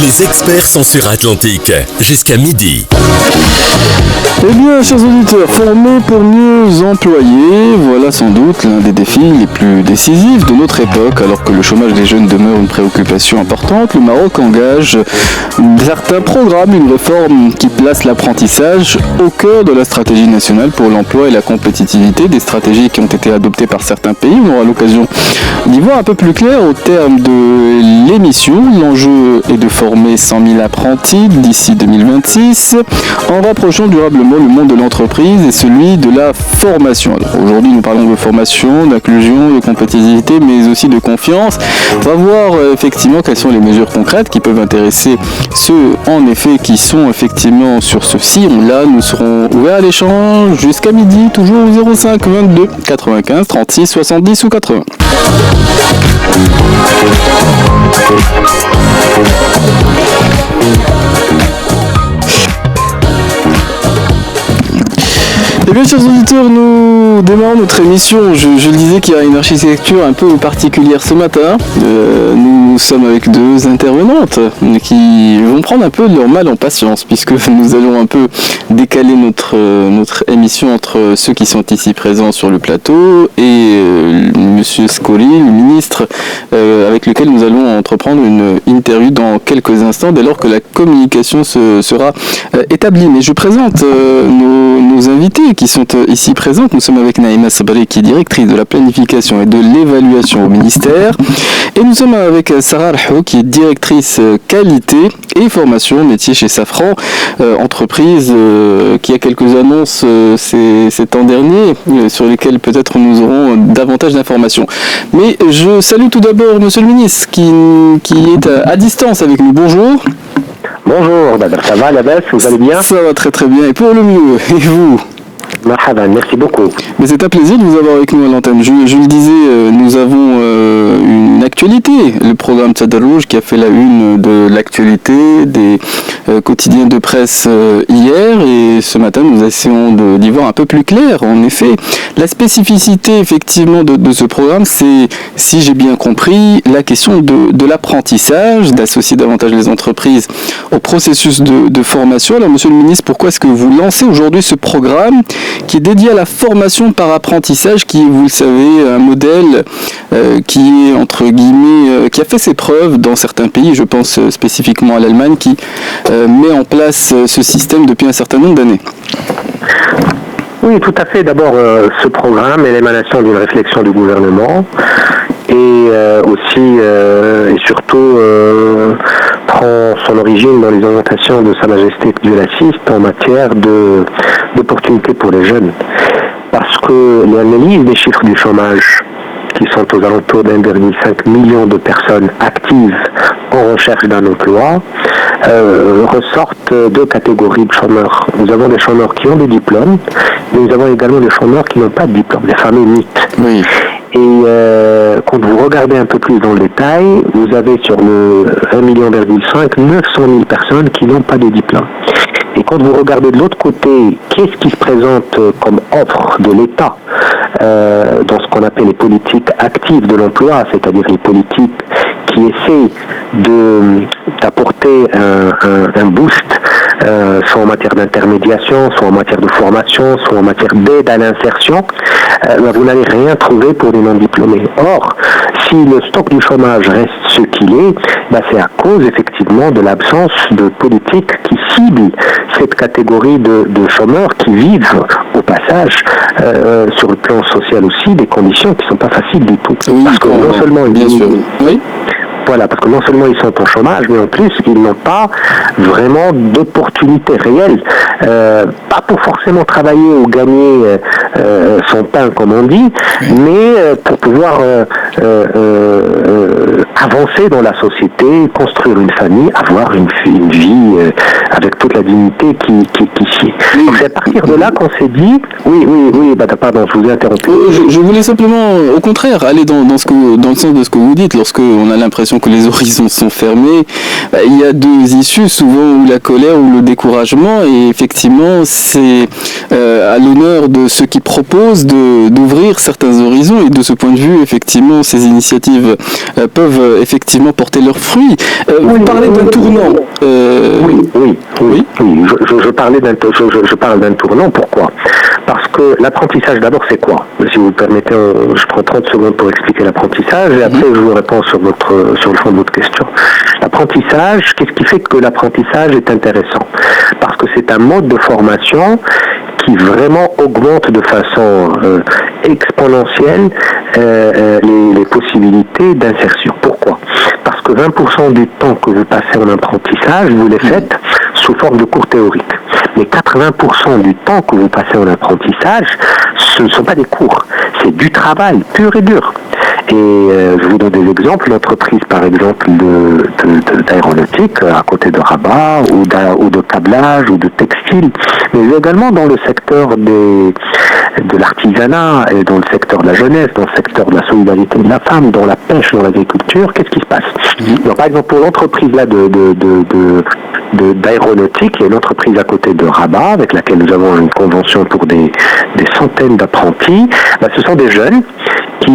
Les experts sont sur Atlantique, jusqu'à midi. Eh bien, chers auditeurs, former pour mieux employer, voilà sans doute l'un des défis les plus décisifs de notre époque. Alors que le chômage des jeunes demeure une préoccupation importante, le Maroc engage certains programmes, une réforme qui place l'apprentissage au cœur de la stratégie nationale pour l'emploi et la compétitivité, des stratégies qui ont été adoptées par certains pays. On aura l'occasion d'y voir un peu plus clair au terme de l'émission. L'enjeu est de former 100 000 apprentis d'ici 2026 en rapprochant durablement le monde de l'entreprise et celui de la formation. Alors aujourd'hui, nous parlons de formation, d'inclusion, de compétitivité, mais aussi de confiance. On va voir effectivement quelles sont les mesures concrètes qui peuvent intéresser ceux, en effet, qui sont effectivement sur ce sillon-là. Nous serons ouverts à l'échange jusqu'à midi, toujours au 05 22 95 36 70 ou 80. Eh bien, chers auditeurs, nous démarrons notre émission. Je le disais qu'il y a une architecture un peu particulière ce matin. Nous sommes avec deux intervenantes qui vont prendre un peu leur mal en patience, puisque nous allons un peu décaler notre émission entre ceux qui sont ici présents sur le plateau et Monsieur Scoli, le ministre, avec lequel nous allons entreprendre une interview dans quelques instants, dès lors que la communication sera établie. Mais je présente nos invités qui sont ici présentes. Nous sommes avec Naïma Sabri, qui est directrice de la planification et de l'évaluation au ministère. Et nous sommes avec Sarah Alhou, qui est directrice qualité et formation métier chez Safran, entreprise qui a quelques annonces ces temps derniers, sur lesquelles peut-être nous aurons davantage d'informations. Mais je salue tout d'abord Monsieur le ministre, qui est à distance avec nous. Bonjour. Bonjour, ça va la baisse, vous allez bien? Ça va très très bien, et pour le mieux, et vous? Merci beaucoup. Mais c'est un plaisir de vous avoir avec nous à l'antenne. Je le disais, nous avons une actualité, le programme Tadarouj qui a fait la une de l'actualité des quotidiens de presse hier, et ce matin nous essayons d'y voir un peu plus clair. En effet, la spécificité effectivement de ce programme, c'est, si j'ai bien compris, la question de l'apprentissage, d'associer davantage les entreprises au processus de formation. Alors monsieur le ministre, pourquoi est-ce que vous lancez aujourd'hui ce programme qui est dédié à la formation par apprentissage, qui est, vous le savez, un modèle qui est, entre guillemets, qui a fait ses preuves dans certains pays, je pense spécifiquement à l'Allemagne, qui met en place ce système depuis un certain nombre d'années. Oui, tout à fait. D'abord, ce programme est l'émanation d'une réflexion du gouvernement et aussi et surtout prend son origine dans les orientations de Sa Majesté Dieu l'assiste en matière d'opportunités pour les jeunes. Parce que l'analyse des chiffres du chômage, qui sont aux alentours d'1,5 million de personnes actives en recherche d'un emploi, ressortent deux catégories de chômeurs. Nous avons des chômeurs qui ont des diplômes, mais nous avons également des chômeurs qui n'ont pas de diplôme, les fameux mythes. Oui. Et quand vous regardez un peu plus dans le détail, vous avez sur le 1,5 million, 900 000 personnes qui n'ont pas de diplôme. Et quand vous regardez de l'autre côté, qu'est-ce qui se présente comme offre de l'État dans ce qu'on appelle les politiques actives de l'emploi, c'est-à-dire les politiques qui essaient d'apporter un boost, soit en matière d'intermédiation, soit en matière de formation, soit en matière d'aide à l'insertion, vous n'allez rien trouver pour les non-diplômés. Or, si le stock du chômage reste ce qu'il est, c'est à cause effectivement de l'absence de politiques qui ciblent cette catégorie de chômeurs qui vivent au passage, sur le plan social aussi, des conditions qui ne sont pas faciles du tout. Oui, parce que non seulement oui. Voilà, parce que non seulement ils sont en chômage, mais en plus ils n'ont pas vraiment d'opportunités réelles, pas pour forcément travailler ou gagner son pain comme on dit, mais pour pouvoir avancer dans la société, construire une famille, avoir une vie avec toute la dignité qui s'y est. Donc c'est à partir de là qu'on s'est dit, pardon, je vous ai interrompu. Je voulais simplement, au contraire, aller dans le sens de ce que vous dites. Lorsque on a l'impression que les horizons sont fermés, il y a deux issues, souvent ou la colère ou le découragement, et effectivement c'est à l'honneur de ceux qui proposent d'ouvrir certains horizons, et de ce point de vue, effectivement, ces initiatives peuvent effectivement porter leurs fruits. Vous parlez d'un tournant. Oui. Je parle d'un tournant. Pourquoi ? Parce que l'apprentissage, d'abord, c'est quoi ? Si vous permettez, je prends 30 secondes pour expliquer l'apprentissage, et après je vous réponds sur le fond de votre question. L'apprentissage, qu'est-ce qui fait que l'apprentissage est intéressant ? Parce que c'est un mode de formation qui vraiment augmente de façon exponentielle les possibilités d'insertion. Pourquoi ? Parce que 20% du temps que vous passez en apprentissage, vous les faites sous forme de cours théoriques. Mais 80% du temps que vous passez en apprentissage, ce ne sont pas des cours, c'est du travail pur et dur. Et je vous donne des exemples, l'entreprise par exemple d'aéronautique à côté de Rabat, ou de câblage, ou de textile, mais également dans le secteur de l'artisanat, et dans le secteur de la jeunesse, dans le secteur de la solidarité de la femme, dans la pêche, dans l'agriculture. Qu'est-ce qui se passe ? Donc, par exemple, pour l'entreprise là d'aéronautique, il y a une entreprise à côté de Rabat avec laquelle nous avons une convention pour des centaines d'apprentis. Ce sont des jeunes qui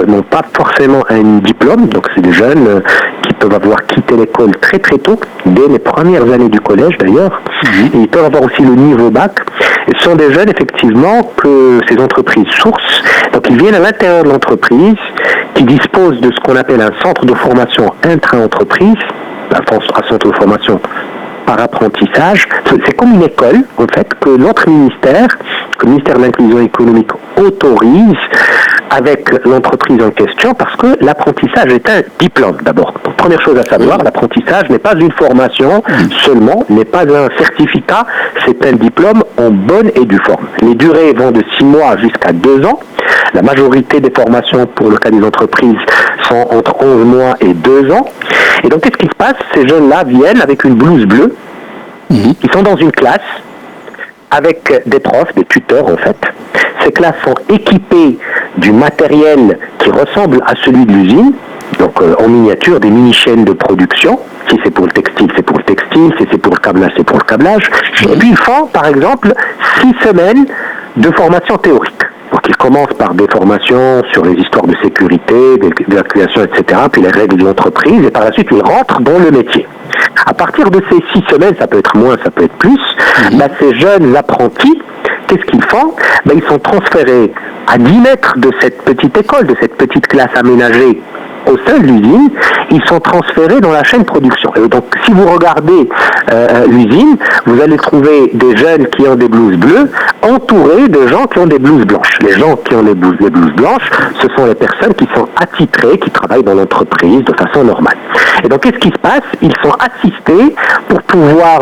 n'ont pas forcément un diplôme, donc c'est des jeunes qui peuvent avoir quitté l'école très très tôt, dès les premières années du collège d'ailleurs, et ils peuvent avoir aussi le niveau bac, et ce sont des jeunes effectivement que ces entreprises sourcent, donc ils viennent à l'intérieur de l'entreprise, qui disposent de ce qu'on appelle un centre de formation intra-entreprise, un centre de formation par apprentissage. C'est comme une école, en fait, que notre ministère, que le ministère de l'Inclusion économique autorise avec l'entreprise en question, parce que l'apprentissage est un diplôme, d'abord. Donc, première chose à savoir, l'apprentissage n'est pas une formation seulement, n'est pas un certificat, c'est un diplôme en bonne et due forme. Les durées vont de 6 mois jusqu'à 2 ans. La majorité des formations pour le cas des entreprises sont entre 11 mois et 2 ans. Et donc, qu'est-ce qui se passe ? Ces jeunes-là viennent avec une blouse bleue, ils sont dans une classe avec des profs, des tuteurs en fait. Ces classes sont équipées du matériel qui ressemble à celui de l'usine, donc en miniature, des mini-chaînes de production. Si c'est pour le textile, c'est pour le textile. Si c'est pour le câblage, c'est pour le câblage. Et puis ils font, par exemple, 6 semaines de formation théorique. Donc ils commencent par des formations sur les histoires de sécurité, d'évacuation, etc., puis les règles de l'entreprise, et par la suite ils rentrent dans le métier. À partir de ces 6 semaines, ça peut être moins, ça peut être plus, ces jeunes apprentis, qu'est-ce qu'ils font ? Ils sont transférés à 10 mètres de cette petite école, de cette petite classe aménagée au sein de l'usine, ils sont transférés dans la chaîne production. Et donc, si vous regardez l'usine, vous allez trouver des jeunes qui ont des blouses bleues entourés de gens qui ont des blouses blanches. Les gens qui ont les blouses blanches, ce sont les personnes qui sont attitrées, qui travaillent dans l'entreprise de façon normale. Et donc, qu'est-ce qui se passe ? Ils sont assistés pour pouvoir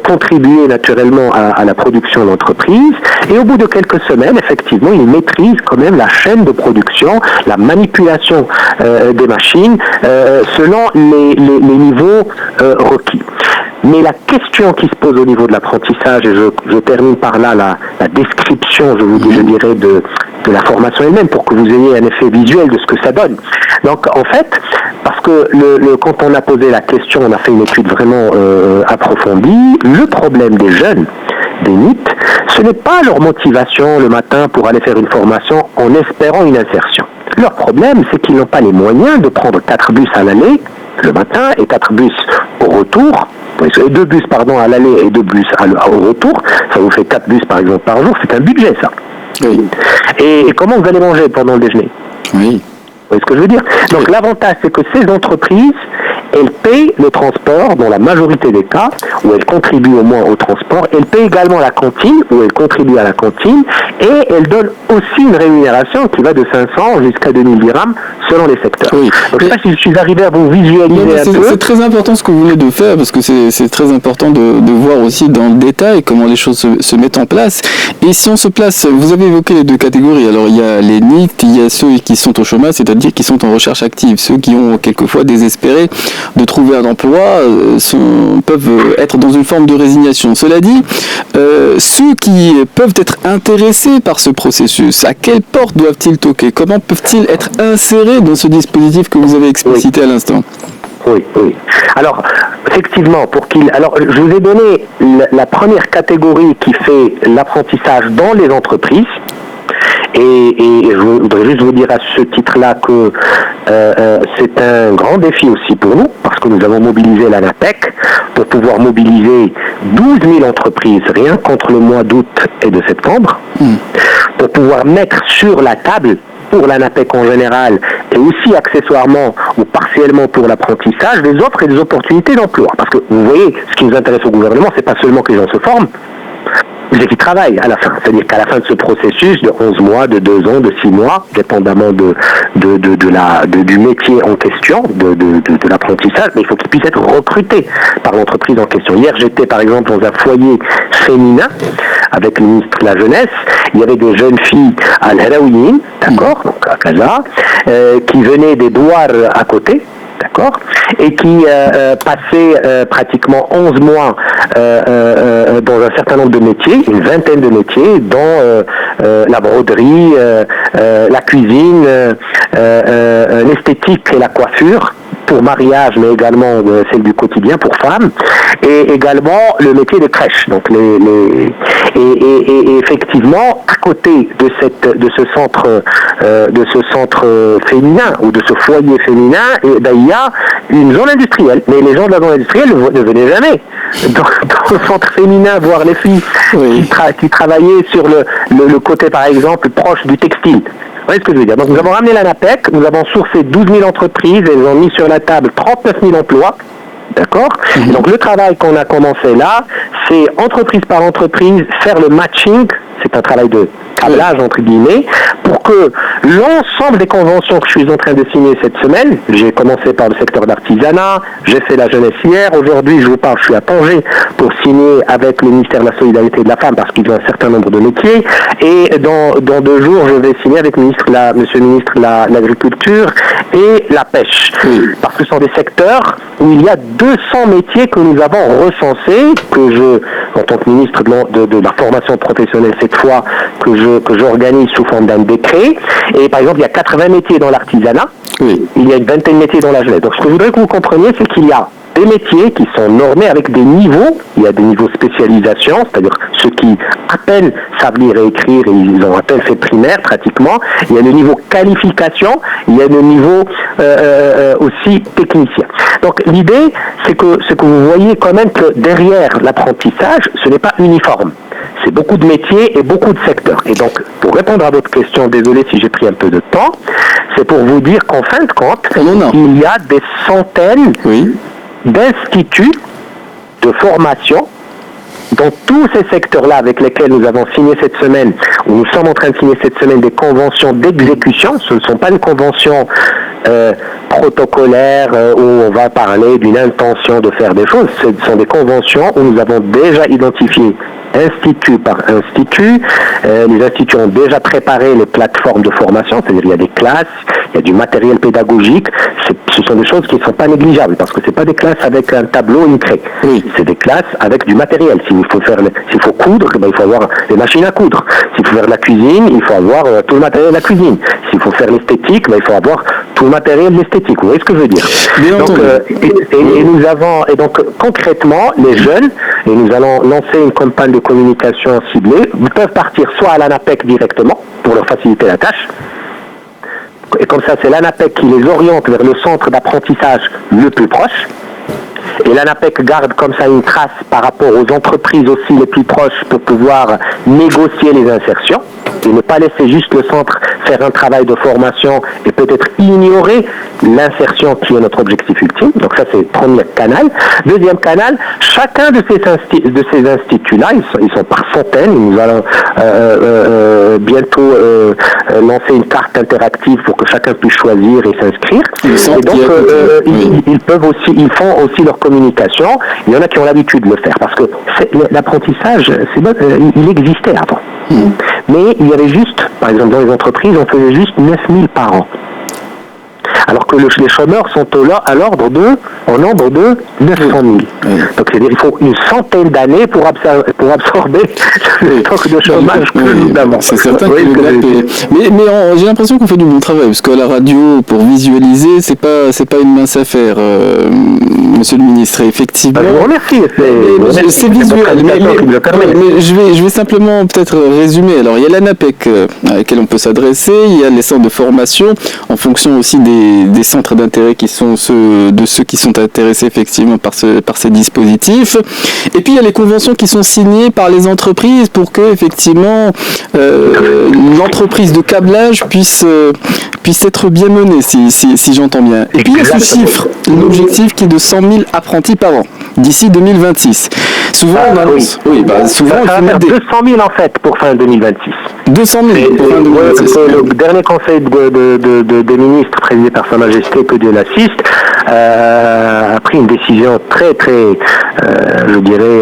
contribuer naturellement à la production de l'entreprise. Et au bout de quelques semaines, effectivement, ils maîtrisent quand même la chaîne de production, la manipulation des machines selon les niveaux requis. Mais la question qui se pose au niveau de l'apprentissage, et je termine par là la description, je dirais, de la formation elle-même, pour que vous ayez un effet visuel de ce que ça donne. Donc, en fait, parce que quand on a posé la question, on a fait une étude vraiment approfondie, le problème des jeunes, des NEET, ce n'est pas leur motivation le matin pour aller faire une formation en espérant une insertion. Leur problème, c'est qu'ils n'ont pas les moyens de prendre 4 bus à l'aller le matin et 4 bus au retour. 2 bus à l'aller et 2 bus au retour. Ça vous fait 4 bus par exemple par jour. C'est un budget ça. Oui. Et comment vous allez manger pendant le déjeuner ? Oui. Vous voyez ce que je veux dire ? Donc l'avantage, c'est que ces entreprises, elles payent le transport dans la majorité des cas, où elles contribuent au moins au transport. Elles payent également la cantine, où elles contribuent à la cantine, et elles donnent aussi une rémunération qui va de 500 jusqu'à 2000 dirhams selon les secteurs. Oui. Donc je ne sais pas si je suis arrivé à vous visualiser un peu. C'est très important ce que vous venez de faire, parce que c'est très important de voir aussi dans le détail comment les choses se mettent en place. Et si on se place, vous avez évoqué les 2 catégories. Alors il y a les NEET, il y a ceux qui sont au chômage, c'est-à-dire qui sont en recherche active, ceux qui ont quelquefois désespéré de trouver un emploi peuvent être dans une forme de résignation. Cela dit, ceux qui peuvent être intéressés par ce processus, à quelle porte doivent-ils toquer? Comment peuvent-ils être insérés dans ce dispositif que vous avez explicité à l'instant? Oui. Alors, effectivement, je vous ai donné la première catégorie qui fait l'apprentissage dans les entreprises. Et je voudrais juste vous dire à ce titre-là que c'est un grand défi aussi pour nous, parce que nous avons mobilisé l'ANAPEC pour pouvoir mobiliser 12 000 entreprises rien qu'entre le mois d'août et de septembre, pour pouvoir mettre sur la table pour l'ANAPEC en général, et aussi accessoirement ou partiellement pour l'apprentissage, des offres et des opportunités d'emploi. Parce que vous voyez, ce qui nous intéresse au gouvernement, c'est pas seulement que les gens se forment, c'est qu'ils travaillent à la fin. C'est-à-dire qu'à la fin de ce processus de 11 mois, de 2 ans, de 6 mois, dépendamment du métier en question, de l'apprentissage, mais il faut qu'ils puissent être recrutés par l'entreprise en question. Hier, j'étais par exemple dans un foyer féminin avec le ministre de la Jeunesse. Il y avait des jeunes filles à l'Heraouine, d'accord, donc à Casa, qui venaient des douars à côté, d'accord, et qui passaient pratiquement 11 mois dans un certain nombre de métiers, une vingtaine de métiers, dont la broderie, la cuisine, l'esthétique et la coiffure, pour mariage, mais également celle du quotidien pour femmes, et également le métier de crèche. Donc et effectivement, à côté de ce centre féminin ou de ce foyer féminin, il y a une zone industrielle. Mais les gens de la zone industrielle ne venaient jamais dans le centre féminin voir les filles qui travaillaient sur le côté, par exemple, proche du textile. Vous voyez ce que je veux dire? Donc nous avons ramené l'ANAPEC, nous avons sourcé 12 000 entreprises, elles ont mis sur la table 39 000 emplois. D'accord. Et donc le travail qu'on a commencé là, c'est entreprise par entreprise, faire le matching, c'est un travail de câblage entre guillemets, pour que l'ensemble des conventions que je suis en train de signer cette semaine, j'ai commencé par le secteur d'artisanat, j'ai fait la jeunesse hier, aujourd'hui je vous parle, je suis à Tanger pour signer avec le ministère de la Solidarité et de la Femme parce qu'ils ont un certain nombre de métiers, et dans 2 jours je vais signer avec monsieur le ministre de l'Agriculture et la pêche, parce que ce sont des secteurs où il y a 200 métiers que nous avons recensés, que je, en tant que ministre de la formation professionnelle cette fois, que j'organise sous forme d'un décret. Et par exemple, il y a 80 métiers dans l'artisanat, il y a une vingtaine de métiers dans la jeunesse. Donc ce que je voudrais que vous compreniez, c'est qu'il y a des métiers qui sont normés avec des niveaux. Il y a des niveaux spécialisation, c'est-à-dire ceux qui à peine savent lire et écrire, et ils ont à peine fait primaire pratiquement. Il y a le niveau qualification, il y a le niveau aussi technicien. Donc l'idée, c'est que vous voyez quand même que derrière l'apprentissage, ce n'est pas uniforme. C'est beaucoup de métiers et beaucoup de secteurs. Et donc, pour répondre à votre question, désolé si j'ai pris un peu de temps, c'est pour vous dire qu'en fin de compte, il y a des centaines d'instituts de formation dans tous ces secteurs-là avec lesquels nous avons signé cette semaine, ou nous sommes en train de signer cette semaine des conventions d'exécution. Ce ne sont pas des conventions protocolaires où on va parler d'une intention de faire des choses. Ce sont des conventions où nous avons déjà identifié institut par institut. Les instituts ont déjà préparé les plateformes de formation, c'est-à-dire il y a des classes, il y a du matériel pédagogique. Ce sont des choses qui ne sont pas négligeables, parce que ce n'est pas des classes avec un tableau et une craie. C'est des classes avec du matériel. S'il faut coudre, il faut avoir des machines à coudre. S'il faut faire de la cuisine, il faut avoir tout le matériel de la cuisine. S'il faut faire l'esthétique, il faut avoir tout le matériel de l'esthétique. Vous voyez ce que je veux dire? Donc, et donc concrètement, les jeunes, et nous allons lancer une campagne de communication ciblée, peuvent partir soit à l'ANAPEC directement, pour leur faciliter la tâche, et comme ça c'est l'ANAPEC qui les oriente vers le centre d'apprentissage le plus proche, et l'ANAPEC garde comme ça une trace par rapport aux entreprises aussi les plus proches pour pouvoir négocier les insertions, et ne pas laisser juste le centre faire un travail de formation et peut-être ignorer l'insertion qui est notre objectif ultime. Donc ça c'est le premier canal. Deuxième canal, chacun de ces instituts-là, ils sont par centaines, nous allons bientôt lancer une carte interactive pour que chacun puisse choisir et s'inscrire. Et donc ils font aussi leur communication. Il y en a qui ont l'habitude de le faire parce que l'apprentissage, il existait avant. Mais il y avait juste, par exemple dans les entreprises, on faisait juste 9 000 par an. Alors que les chômeurs sont en nombre de 900 000. Donc c'est-à-dire qu'il faut une centaine d'années pour absorber le stock de chômage que nous avons. C'est certain que mais j'ai l'impression qu'on fait du bon travail, parce qu'à la radio, pour visualiser, c'est pas une mince affaire, monsieur le ministre, effectivement. Je vous remercie. C'est visuel, mais je vais simplement peut-être résumer. Alors il y a l'ANAPEC à laquelle on peut s'adresser, il y a les centres de formation, en fonction aussi des centres d'intérêt qui sont ceux qui sont intéressés effectivement par ces dispositifs. Et puis il y a les conventions qui sont signées par les entreprises pour que effectivement l'entreprise de câblage puisse être bien menée, si j'entends bien. Et puis il y a ce chiffre, l'objectif qui est de 100 000 apprentis par an d'ici 2026. Souvent on annonce. Souvent ça va faire 200 000 en fait pour fin 2026. 200 000 pour fin 2026. Le dernier conseil des ministres présidé par Sa Majesté, que Dieu l'assiste, a pris une décision très très, je dirais,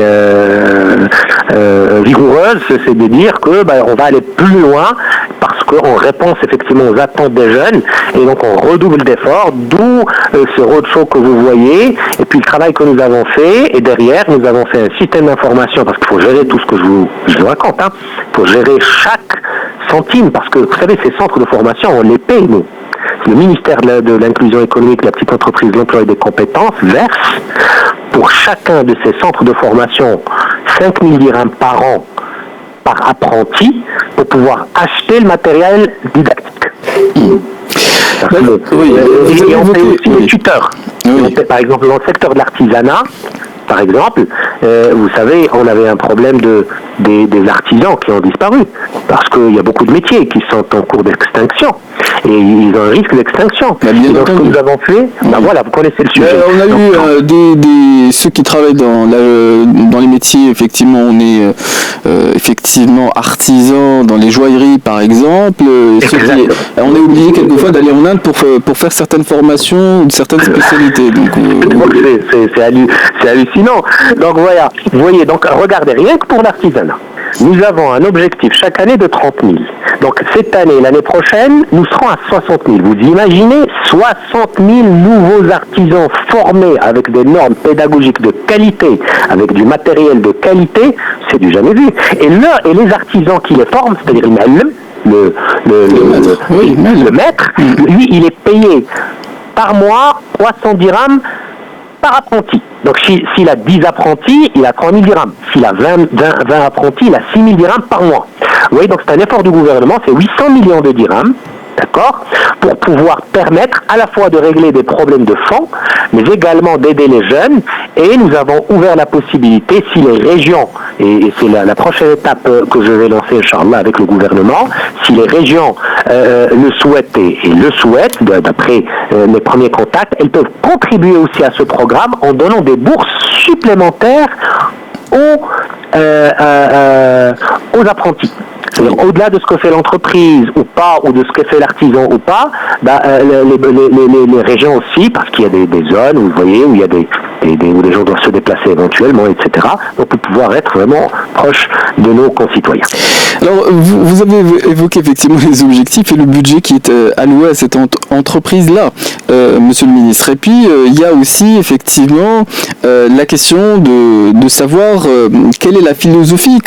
vigoureuse, c'est de dire que on va aller plus loin parce qu'on répond effectivement aux attentes des jeunes et donc on redouble d'efforts, d'où ce roadshow que vous voyez et puis le travail que nous avons fait. Et derrière nous avons fait un système d'information parce qu'il faut gérer tout ce que je vous raconte, il faut gérer chaque centime parce que vous savez, ces centres de formation on les paye nous. Le ministère de l'inclusion économique, de la petite entreprise, de l'emploi et des compétences verse pour chacun de ces centres de formation 5 000 dirhams par an par apprenti pour pouvoir acheter le matériel didactique. Et on fait aussi les tuteurs. Par exemple, dans le secteur de l'artisanat, par exemple, vous savez, on avait un problème des artisans qui ont disparu, parce qu'il y a beaucoup de métiers qui sont en cours d'extinction, et ils ont un risque d'extinction. Et donc, ce que nous avons fait, voilà, vous connaissez le sujet. On a eu ceux qui travaillent dans les métiers, effectivement, on est effectivement artisans dans les joailleries, par exemple. On a oublié quelquefois d'aller en Inde pour faire certaines formations ou de certaines spécialités. Donc, c'est hallucinant. Donc voilà, vous voyez, donc regardez, rien que pour l'artisanat, nous avons un objectif chaque année de 30 000. Donc cette année, l'année prochaine, nous serons à 60 000. Vous imaginez 60 000 nouveaux artisans formés avec des normes pédagogiques de qualité, avec du matériel de qualité, c'est du jamais vu. Et les artisans qui les forment, c'est-à-dire le maître, lui, il est payé par mois 300 dirhams par apprenti. Donc s'il a 10 apprentis, il a 3 000 dirhams. S'il a 20 apprentis, il a 6 000 dirhams par mois. Vous voyez, donc c'est un effort du gouvernement, c'est 800 millions de dirhams, d'accord, pour pouvoir permettre à la fois de régler des problèmes de fond, mais également d'aider les jeunes. Et nous avons ouvert la possibilité, si les régions, et c'est la prochaine étape que je vais lancer, Inch'Allah, avec le gouvernement, si les régions le souhaitent et le souhaitent, d'après les premiers contacts, elles peuvent contribuer aussi à ce programme en donnant des bourses supplémentaires aux apprentis. C'est-à-dire, au-delà de ce que fait l'entreprise ou pas, ou de ce que fait l'artisan ou pas, les régions aussi, parce qu'il y a des zones, vous voyez, où il y a où les gens doivent se déplacer éventuellement, etc. Donc pour pouvoir être vraiment proche de nos concitoyens. Alors, vous avez évoqué effectivement les objectifs et le budget qui est alloué à cette entreprise-là, monsieur le ministre. Et puis, il y a aussi effectivement la question de savoir quelle est la philosophie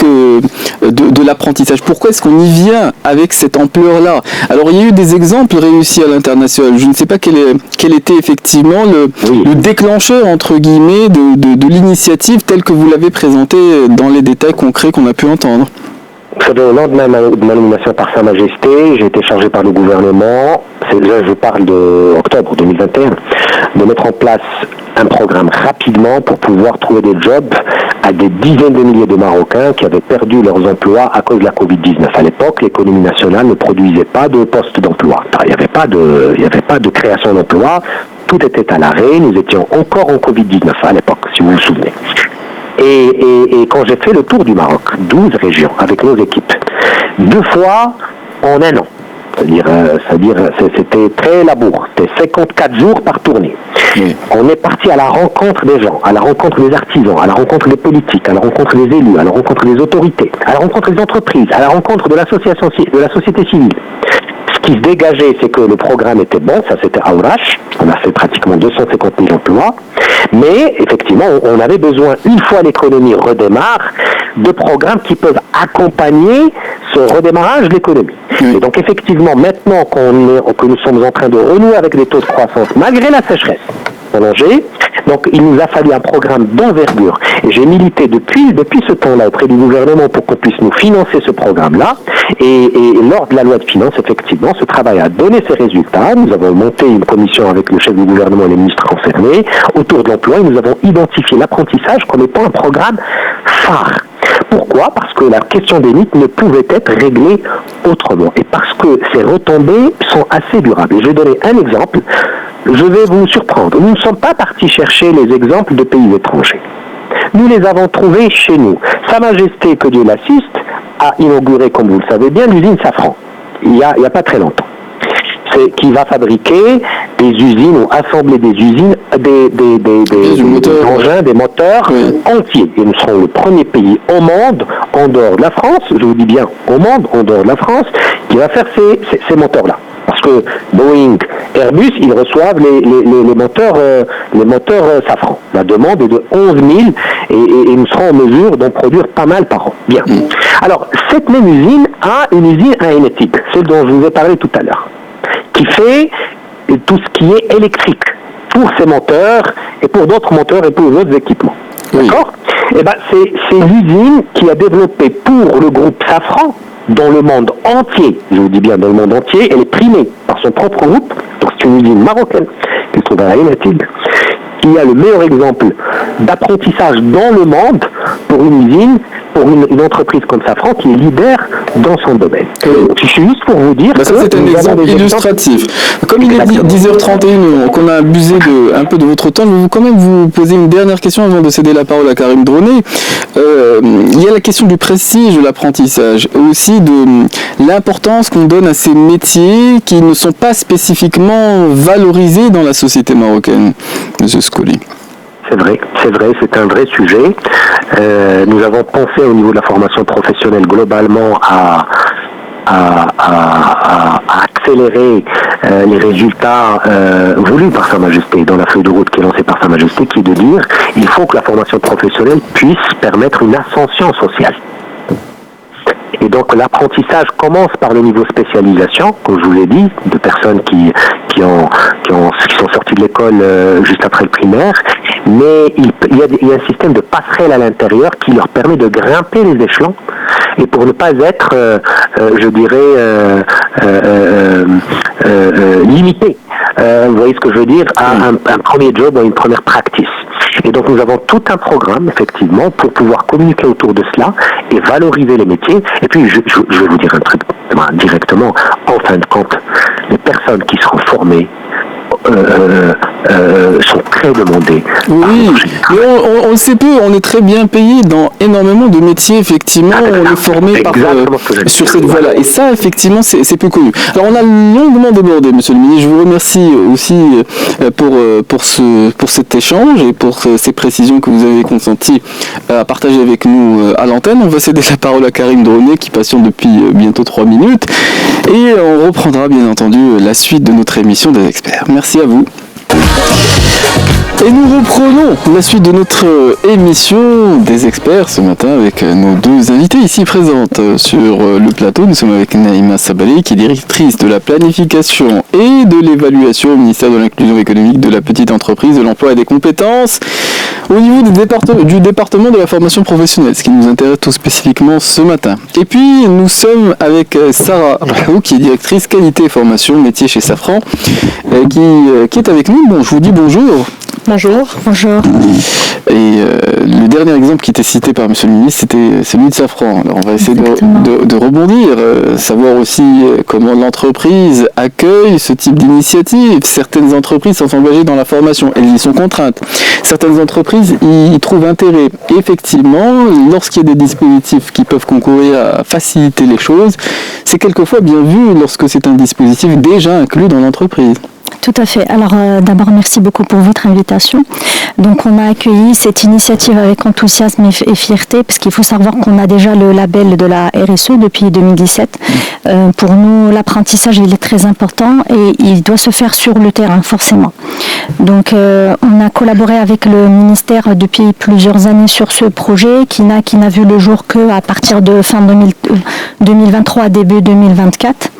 de l'apprentissage. Pourquoi est-ce qu'on y vient avec cette ampleur-là? Alors, il y a eu des exemples réussis à l'international. Je ne sais pas quel était effectivement le déclencheur, entre guillemets, de l'initiative telle que vous l'avez présentée dans les détails concrets qu'on a pu entendre. Vous savez, au lendemain de ma nomination par Sa Majesté, j'ai été chargé par le gouvernement, je parle de octobre 2021, de mettre en place un programme rapidement pour pouvoir trouver des jobs à des dizaines de milliers de Marocains qui avaient perdu leurs emplois à cause de la Covid-19. À l'époque, l'économie nationale ne produisait pas de postes d'emploi. Il n'y avait pas de création d'emplois. Tout était à l'arrêt. Nous étions encore en Covid-19 à l'époque, si vous vous souvenez. Et quand j'ai fait le tour du Maroc, 12 régions avec nos équipes, 2 fois en un an, c'est-à-dire c'était très labour, c'était 54 jours par tournée. On est parti à la rencontre des gens, à la rencontre des artisans, à la rencontre des politiques, à la rencontre des élus, à la rencontre des autorités, à la rencontre des entreprises, à la rencontre de la société civile. Ce qui se dégageait, c'est que le programme était bon, ça c'était Aurash, on a fait pratiquement 250 000 emplois, mais effectivement, on avait besoin, une fois l'économie redémarre, de programmes qui peuvent accompagner ce redémarrage de l'économie. Et donc effectivement, maintenant que nous sommes en train de renouer avec des taux de croissance, malgré la sécheresse prolongée, donc il nous a fallu un programme d'envergure. Et j'ai milité depuis ce temps-là auprès du gouvernement pour qu'on puisse nous financer ce programme-là. Et lors de la loi de finances, effectivement, ce travail a donné ses résultats. Nous avons monté une commission avec le chef du gouvernement et les ministres concernés autour de l'emploi et nous avons identifié l'apprentissage comme étant un programme phare. Pourquoi ? Parce que la question des mythes ne pouvait être réglée autrement. Et parce que ces retombées sont assez durables. Et je vais donner un exemple. Je vais vous surprendre. Nous ne sommes pas partis chercher les exemples de pays étrangers. Nous les avons trouvés chez nous. Sa Majesté, que Dieu l'assiste, a inauguré, comme vous le savez bien, l'usine Safran. Il y a pas très longtemps. Qui va fabriquer des usines ou assembler des usines, des engins, des moteurs entiers. Et nous serons le premier pays au monde, en dehors de la France, je vous dis bien au monde, en dehors de la France, qui va faire ces moteurs-là. Parce que Boeing, Airbus, ils reçoivent les moteurs Safran. La demande est de 11 000 et nous serons en mesure d'en produire pas mal par an. Bien. Alors, cette même usine a une usine à Enetic, celle dont je vous ai parlé tout à l'heure, qui fait tout ce qui est électrique pour ces moteurs et pour d'autres moteurs et pour d'autres équipements. D'accord ? Eh ben, c'est l'usine qui a développé pour le groupe Safran dans le monde entier, je vous dis bien dans le monde entier, elle est primée par son propre groupe, donc c'est une usine marocaine qui se trouve à Enetig, qui a le meilleur exemple d'apprentissage dans le monde pour une usine, pour une entreprise comme Safran qui est leader dans son domaine. Je suis juste pour vous dire ça c'est un exemple illustratif. Comme il est 10h31, qu'on a abusé un peu de votre temps, je vais quand même vous poser une dernière question avant de céder la parole à Karim Droné. Il y a la question du prestige de l'apprentissage, aussi de l'importance qu'on donne à ces métiers qui ne sont pas spécifiquement valorisés dans la société marocaine. Monsieur Scoli. C'est vrai, c'est un vrai sujet. Nous avons pensé au niveau de la formation professionnelle globalement à accélérer les résultats voulus par Sa Majesté dans la feuille de route qui est lancée par Sa Majesté, qui est de dire il faut que la formation professionnelle puisse permettre une ascension sociale. Et donc l'apprentissage commence par le niveau spécialisation, comme je vous l'ai dit, de personnes qui sont sorties de l'école juste après le primaire, mais il y a un système de passerelle à l'intérieur qui leur permet de grimper les échelons et pour ne pas être, je dirais, limité. Vous voyez ce que je veux dire, à un premier job ou une première practice. Et donc nous avons tout un programme, effectivement, pour pouvoir communiquer autour de cela et valoriser les métiers. Et puis, je vais vous dire un truc directement. En fin de compte, les personnes qui seront formées sont très demandées. Oui, mais on le sait peu, on est très bien payé dans énormément de métiers, effectivement, on est formé sur cette voie-là. Et ça, effectivement, c'est peu connu. Alors, on a longuement débordé, monsieur le ministre. Je vous remercie aussi pour cet échange et pour ces précisions que vous avez consenti à partager avec nous à l'antenne. On va céder la parole à Karim Droné, qui patiente depuis bientôt 3 minutes. Et on reprendra, bien entendu, la suite de notre émission des experts. Merci à vous. Et nous reprenons la suite de notre émission des experts ce matin avec nos deux invités ici présentes sur le plateau. Nous sommes avec Naïma Sabali, qui est directrice de la planification et de l'évaluation au ministère de l'Inclusion économique, de la petite entreprise, de l'emploi et des compétences au niveau du département de la formation professionnelle, ce qui nous intéresse tout spécifiquement ce matin. Et puis nous sommes avec Sarah Rahou, qui est directrice qualité et formation métier chez Safran, qui est avec nous. Bon, je vous dis bonjour. Bonjour. Et le dernier exemple qui était cité par monsieur le ministre, c'était celui de Safran. Alors on va essayer de rebondir, savoir aussi comment l'entreprise accueille ce type d'initiative. Certaines entreprises sont engagées dans la formation, elles y sont contraintes. Certaines entreprises y trouvent intérêt. Et effectivement, lorsqu'il y a des dispositifs qui peuvent concourir à faciliter les choses, c'est quelquefois bien vu lorsque c'est un dispositif déjà inclus dans l'entreprise. Tout à fait. Alors d'abord, merci beaucoup pour votre invitation. Donc on a accueilli cette initiative avec enthousiasme et fierté, parce qu'il faut savoir qu'on a déjà le label de la RSE depuis 2017. Pour nous, l'apprentissage, il est très important et il doit se faire sur le terrain, forcément. Donc on a collaboré avec le ministère depuis plusieurs années sur ce projet qui n'a vu le jour qu'à partir de fin 2023, début 2024.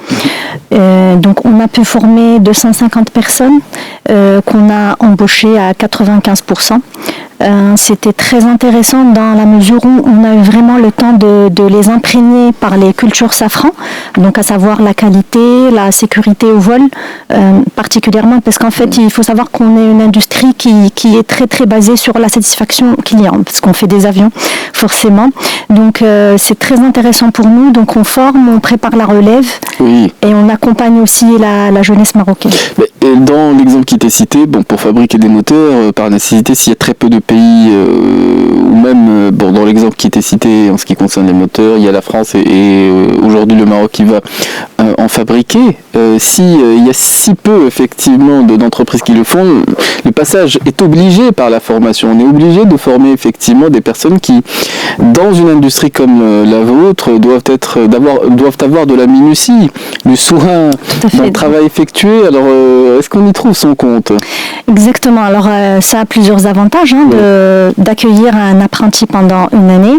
Donc on a pu former 250 personnes qu'on a embauchées à 95%. C'était très intéressant dans la mesure où on a eu vraiment le temps de les imprégner par les cultures safran, donc à savoir la qualité, la sécurité au vol, particulièrement parce qu'en fait il faut savoir qu'on est une industrie qui est très très basée sur la satisfaction client, parce qu'on fait des avions forcément. Donc c'est très intéressant pour nous, donc on forme, on prépare la relève et on accompagne aussi la jeunesse marocaine. Et dans l'exemple qui était cité, pour fabriquer des moteurs, par nécessité, s'il y a très peu de pays, ou même dans l'exemple qui était cité en ce qui concerne les moteurs, il y a la France et aujourd'hui le Maroc qui va en fabriquer. Il y a si peu effectivement d'entreprises qui le font, le passage est obligé par la formation. On est obligé de former effectivement des personnes qui, dans une industrie comme la vôtre, doivent avoir de la minutie, du soin dans le travail effectué. Alors est-ce qu'on y trouve son compte ? Exactement. Alors ça a plusieurs avantages d'accueillir un apprenti pendant une année.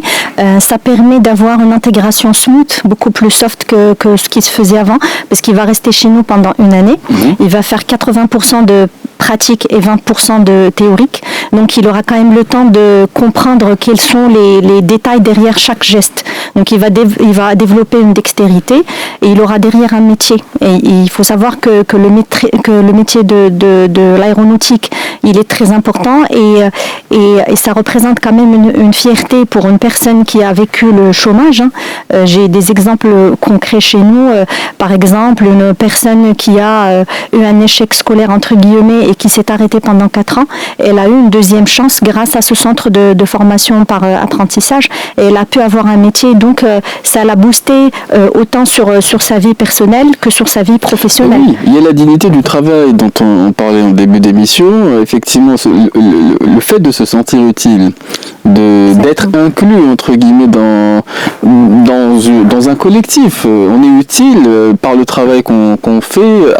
Ça permet d'avoir une intégration smooth, beaucoup plus soft que ce qui se faisait avant, parce qu'il va rester chez nous pendant une année. Il va faire 80% de pratique et 20% de théorique. Donc il aura quand même le temps de comprendre quels sont les détails derrière chaque geste. Donc il va développer une dextérité et il aura derrière un métier. Et il faut savoir que le métier de l'aéronautique, il est très important et ça représente quand même une fierté pour une personne qui a vécu le chômage. J'ai des exemples concrets chez nous. Par exemple, une personne qui a eu un échec scolaire entre guillemets et qui s'est arrêtée pendant 4 ans, elle a eu une deuxième chance grâce à ce centre de formation par apprentissage et elle a pu avoir un métier. Donc ça l'a boosté autant sur sa vie personnelle que sur sa vie professionnelle. Oui, il y a la dignité du travail dont on parlait en début d'émission. Effectivement, le fait de se sentir utile, d'être inclus entre guillemets dans un collectif. On est utile par le travail qu'on fait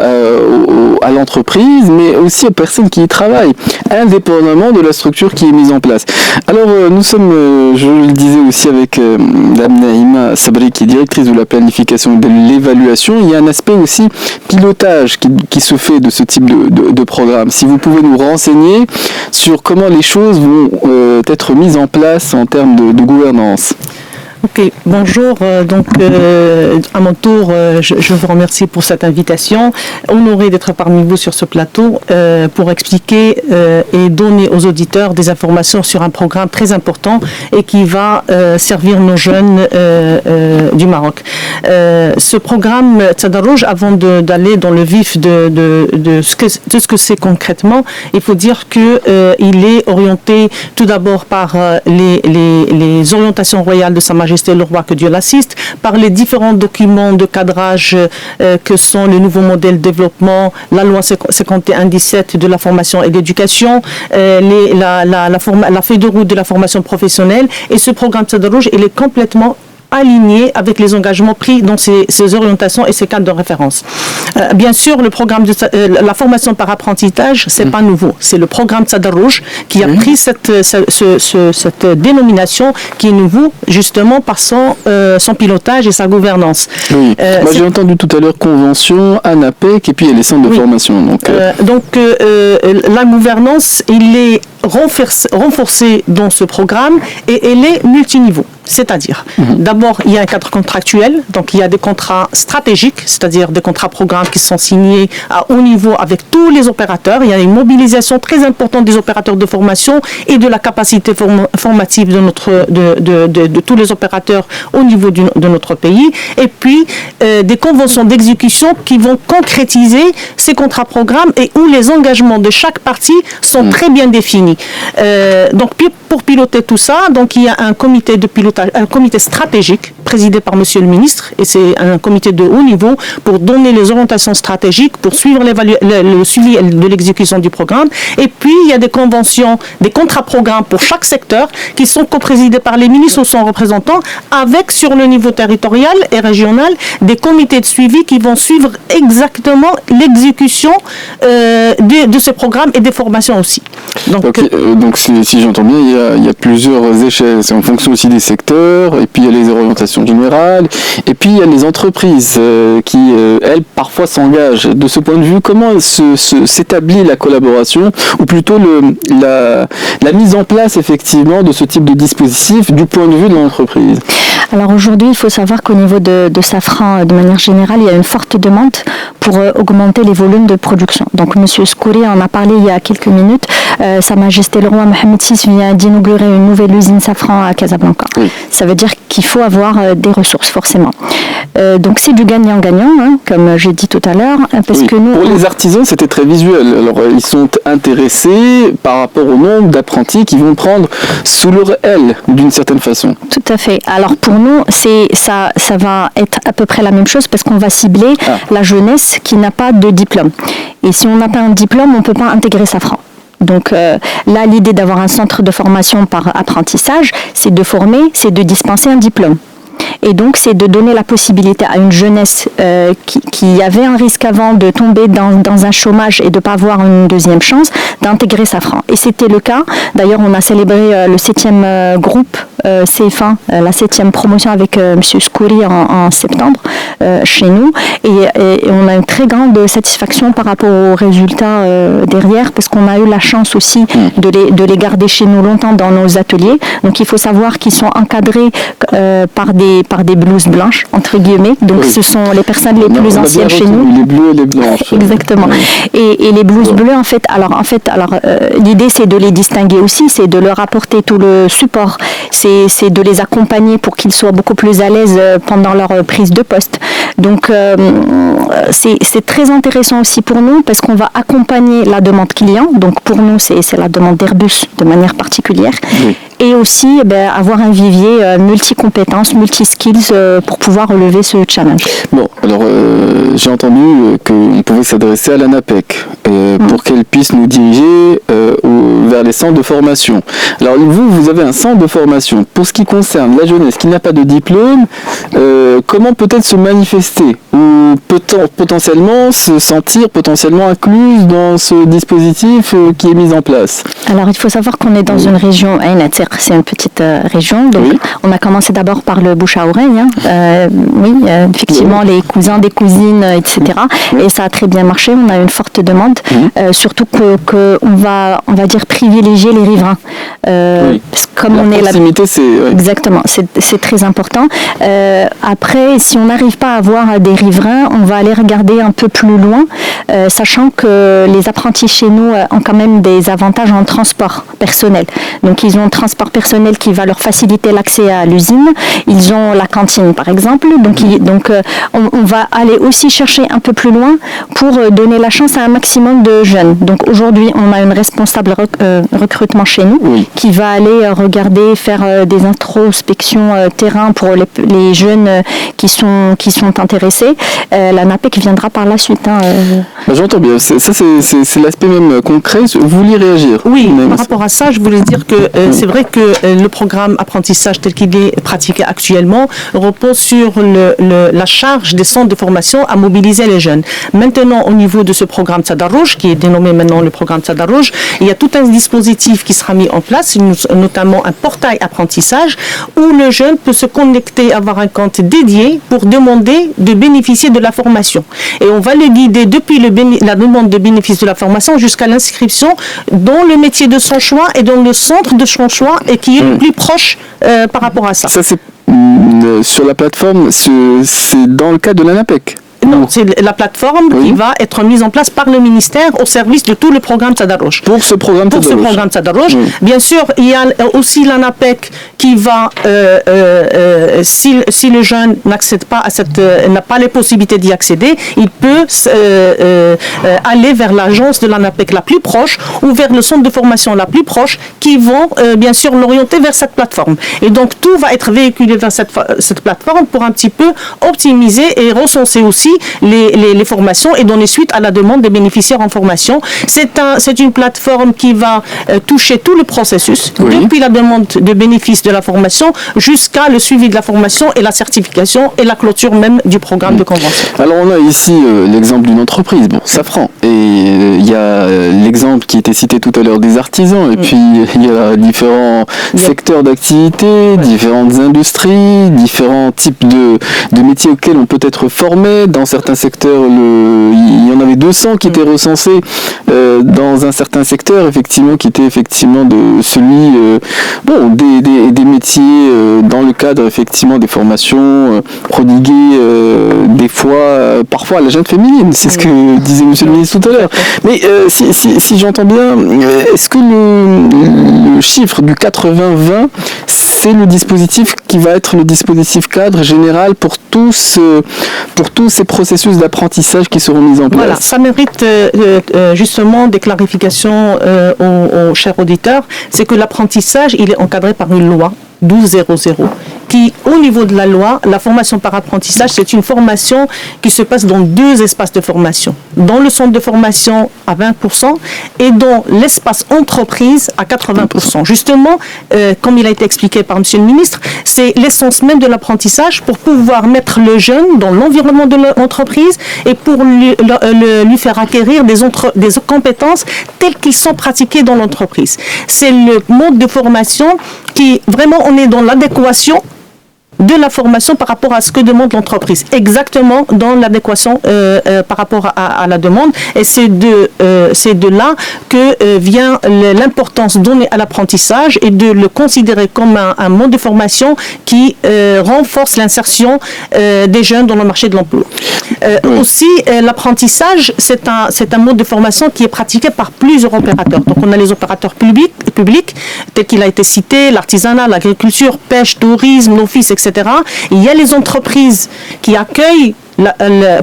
à l'entreprise, mais aussi aux personnes qui y travaillent, indépendamment de la structure qui est mise en place. Alors nous sommes, je le disais aussi avec Dame Naïma Sabri, qui est directrice de la planification et de l'évaluation. Il y a un aspect aussi pilotage qui se fait de ce type de programme. Si vous pouvez nous renseigner sur comment les choses vont être mises en place en termes de gouvernance. Ok, bonjour. À mon tour, je vous remercie pour cette invitation. Honoré d'être parmi vous sur ce plateau pour expliquer et donner aux auditeurs des informations sur un programme très important et qui va servir nos jeunes du Maroc. Ce programme Tadarouj, avant d'aller dans le vif de ce que c'est concrètement, il faut dire qu'il est orienté tout d'abord par les orientations royales de Sa Majesté le roi, que Dieu l'assiste, par les différents documents de cadrage que sont le nouveau modèle de développement, la loi 51-17 de la formation et de l'éducation, la feuille de route de la formation professionnelle. Et ce programme Tadarouj, il est complètement aligné avec les engagements pris dans ces orientations et ces cadres de référence. Bien sûr, le programme de la formation par apprentissage, c'est pas nouveau. C'est le programme Tadarouj qui a pris cette dénomination qui est nouveau justement par son pilotage et sa gouvernance. Oui. Moi, j'ai entendu tout à l'heure convention, ANAPEC et puis il y a les centres de formation. Donc la gouvernance, il est renforcée dans ce programme et elle est multiniveau. C'est-à-dire, d'abord, il y a un cadre contractuel, donc il y a des contrats stratégiques, c'est-à-dire des contrats programmes qui sont signés à haut niveau avec tous les opérateurs. Il y a une mobilisation très importante des opérateurs de formation et de la capacité formative de tous les opérateurs au niveau de notre pays. Et puis, des conventions d'exécution qui vont concrétiser ces contrats programmes et où les engagements de chaque partie sont très bien définis. Donc, pour piloter tout ça, donc il y a un comité de pilotage un comité stratégique présidé par Monsieur le ministre, et c'est un comité de haut niveau pour donner les orientations stratégiques, pour suivre le suivi de l'exécution du programme. Et puis, il y a des conventions, des contrats-programmes pour chaque secteur qui sont coprésidés par les ministres ou son représentant, avec sur le niveau territorial et régional des comités de suivi qui vont suivre exactement l'exécution de ce programme et des formations aussi. Donc si j'entends bien, il y a plusieurs échelles. C'est en fonction aussi des secteurs, et puis il y a les orientations générales, et puis il y a les entreprises qui, elles, parfois s'engagent. De ce point de vue, comment s'établit la collaboration, ou plutôt la mise en place effectivement de ce type de dispositif du point de vue de l'entreprise? Alors aujourd'hui, il faut savoir qu'au niveau de Safran, de manière générale, il y a une forte demande pour augmenter les volumes de production. Donc M. Skouri en a parlé il y a quelques minutes. Sa Majesté le roi Mohamed VI vient d'inaugurer une nouvelle usine Safran à Casablanca. Oui. Ça veut dire qu'il faut avoir des ressources, forcément. Donc c'est du gagnant-gagnant, hein, comme j'ai dit tout à l'heure. Parce que nous, pour les artisans, c'était très visuel. Alors ils sont intéressés par rapport au nombre d'apprentis qui vont prendre sous leur aile, d'une certaine façon. Tout à fait. Alors pour nous, ça va être à peu près la même chose, parce qu'on va cibler la jeunesse qui n'a pas de diplôme. Et si on n'a pas un diplôme, on ne peut pas intégrer Safran. Donc là, l'idée d'avoir un centre de formation par apprentissage, c'est de former, c'est de dispenser un diplôme. Et donc, c'est de donner la possibilité à une jeunesse qui avait un risque avant de tomber dans un chômage et de ne pas avoir une deuxième chance, d'intégrer Safran. Et c'était le cas. D'ailleurs, on a célébré le 7e groupe CF1, la 7e promotion avec M. Skouri en septembre chez nous. Et on a une très grande satisfaction par rapport aux résultats derrière, parce qu'on a eu la chance aussi de les garder chez nous longtemps dans nos ateliers. Donc, il faut savoir qu'ils sont encadrés par des blouses blanches, entre guillemets. Donc, ce sont les personnes les plus anciennes chez nous. Les bleues et les blanches. Exactement. Et les blouses bleues, en fait, l'idée, c'est de les distinguer aussi, c'est de leur apporter tout le support. C'est de les accompagner pour qu'ils soient beaucoup plus à l'aise pendant leur prise de poste. Donc, c'est très intéressant aussi pour nous, parce qu'on va accompagner la demande client. Donc, pour nous, c'est la demande d'Airbus de manière particulière. Oui. Et aussi avoir un vivier multi-compétences, multi-skills pour pouvoir relever ce challenge. Bon, alors j'ai entendu qu'on pouvait s'adresser à l'ANAPEC pour qu'elle puisse nous diriger vers les centres de formation. Alors vous avez un centre de formation. Pour ce qui concerne la jeunesse qui n'a pas de diplôme, comment peut-elle se manifester, ou peut-on potentiellement se sentir potentiellement incluse dans ce dispositif qui est mis en place? Alors il faut savoir qu'on est dans une région, c'est une petite région, donc on a commencé d'abord par le bouche à oreille, effectivement les cousins, des cousines, etc. Et ça a très bien marché, on a une forte demande, surtout que on va dire privilégier les riverains. Comme la proximité, exactement, c'est très important. Après, si on n'arrive pas à avoir des riverains, on va aller regarder un peu plus loin, sachant que les apprentis chez nous ont quand même des avantages en transport personnel. Donc ils ont un transport personnel qui va leur faciliter l'accès à l'usine. Ils ont la cantine, par exemple. Donc on va aller aussi chercher un peu plus loin pour donner la chance à un maximum de jeunes. Donc aujourd'hui, on a une responsable recrutement chez nous qui va aller regarder, faire des introspections terrain pour les jeunes qui sont intéressés. La NAPEC viendra par la suite. J'entends bien. Ça, c'est l'aspect même concret. Vous vouliez réagir? Oui, par rapport à ça, je voulais dire que c'est vrai que le programme apprentissage tel qu'il est pratiqué actuellement repose sur la charge des centres de formation à mobiliser les jeunes. Maintenant, au niveau de ce programme Tsadarrouj, qui est dénommé maintenant le programme Tsadarrouj, il y a tout un dispositif qui sera mis en place, notamment un portail apprentissage, où le jeune peut se connecter, avoir un compte dédié pour demander de bénéficier de la formation. Et on va le guider depuis la demande de bénéfice de la formation jusqu'à l'inscription dans le métier de son choix et dans le centre de son choix, et qui est le plus proche par rapport à ça. Ça, c'est sur la plateforme, c'est dans le cadre de l'ANAPEC. Non, c'est la plateforme qui va être mise en place par le ministère au service de tout le programme Tadarouj. Pour ce programme Tadarouj. Bien sûr, il y a aussi l'ANAPEC qui va, si le jeune n'accède pas à n'a pas les possibilités d'y accéder, il peut aller vers l'agence de l'ANAPEC la plus proche ou vers le centre de formation la plus proche qui vont bien sûr l'orienter vers cette plateforme. Et donc tout va être véhiculé vers cette plateforme pour un petit peu optimiser et recenser aussi les formations et donner suite à la demande des bénéficiaires en formation. C'est une plateforme qui va toucher tout le processus, depuis la demande de bénéfice de la formation jusqu'à le suivi de la formation et la certification et la clôture même du programme de convention. Alors on a ici l'exemple d'une entreprise, Safran, et il y a l'exemple qui était cité tout à l'heure des artisans, et puis il y a différents secteurs d'activité, différentes industries, différents types de métiers auxquels on peut être formé. Dans certains secteurs, il y en avait 200 qui étaient recensés dans un certain secteur, effectivement, qui était effectivement de celui des métiers dans le cadre effectivement des formations prodiguées des fois, parfois à la jeune féminine. C'est ce que disait Monsieur le ministre tout à l'heure. Mais si j'entends bien, est-ce que le chiffre du 80-20, c'est le dispositif qui va être le dispositif cadre général pour tous ces processus d'apprentissage qui seront mis en place? Voilà, ça mérite justement des clarifications aux chers auditeurs. C'est que l'apprentissage, il est encadré par une loi 1200 qui, au niveau de la loi, la formation par apprentissage, c'est une formation qui se passe dans 2 espaces de formation. Dans le centre de formation à 20% et dans l'espace entreprise à 80%. Justement, comme il a été expliqué par Monsieur le ministre, c'est l'essence même de l'apprentissage pour pouvoir mettre le jeune dans l'environnement de l'entreprise et pour lui faire acquérir des compétences telles qu'ils sont pratiquées dans l'entreprise. C'est le mode de formation qui, vraiment, on est dans l'adéquation de la formation par rapport à ce que demande l'entreprise. Exactement dans l'adéquation par rapport à la demande. Et c'est de là que vient l'importance donnée à l'apprentissage et de le considérer comme un mode de formation qui renforce l'insertion des jeunes dans le marché de l'emploi. Aussi, l'apprentissage, c'est un mode de formation qui est pratiqué par plusieurs opérateurs. Donc, on a les opérateurs publics tels qu'il a été cité, l'artisanat, l'agriculture, pêche, tourisme, l'office, etc. Il y a les entreprises qui accueillent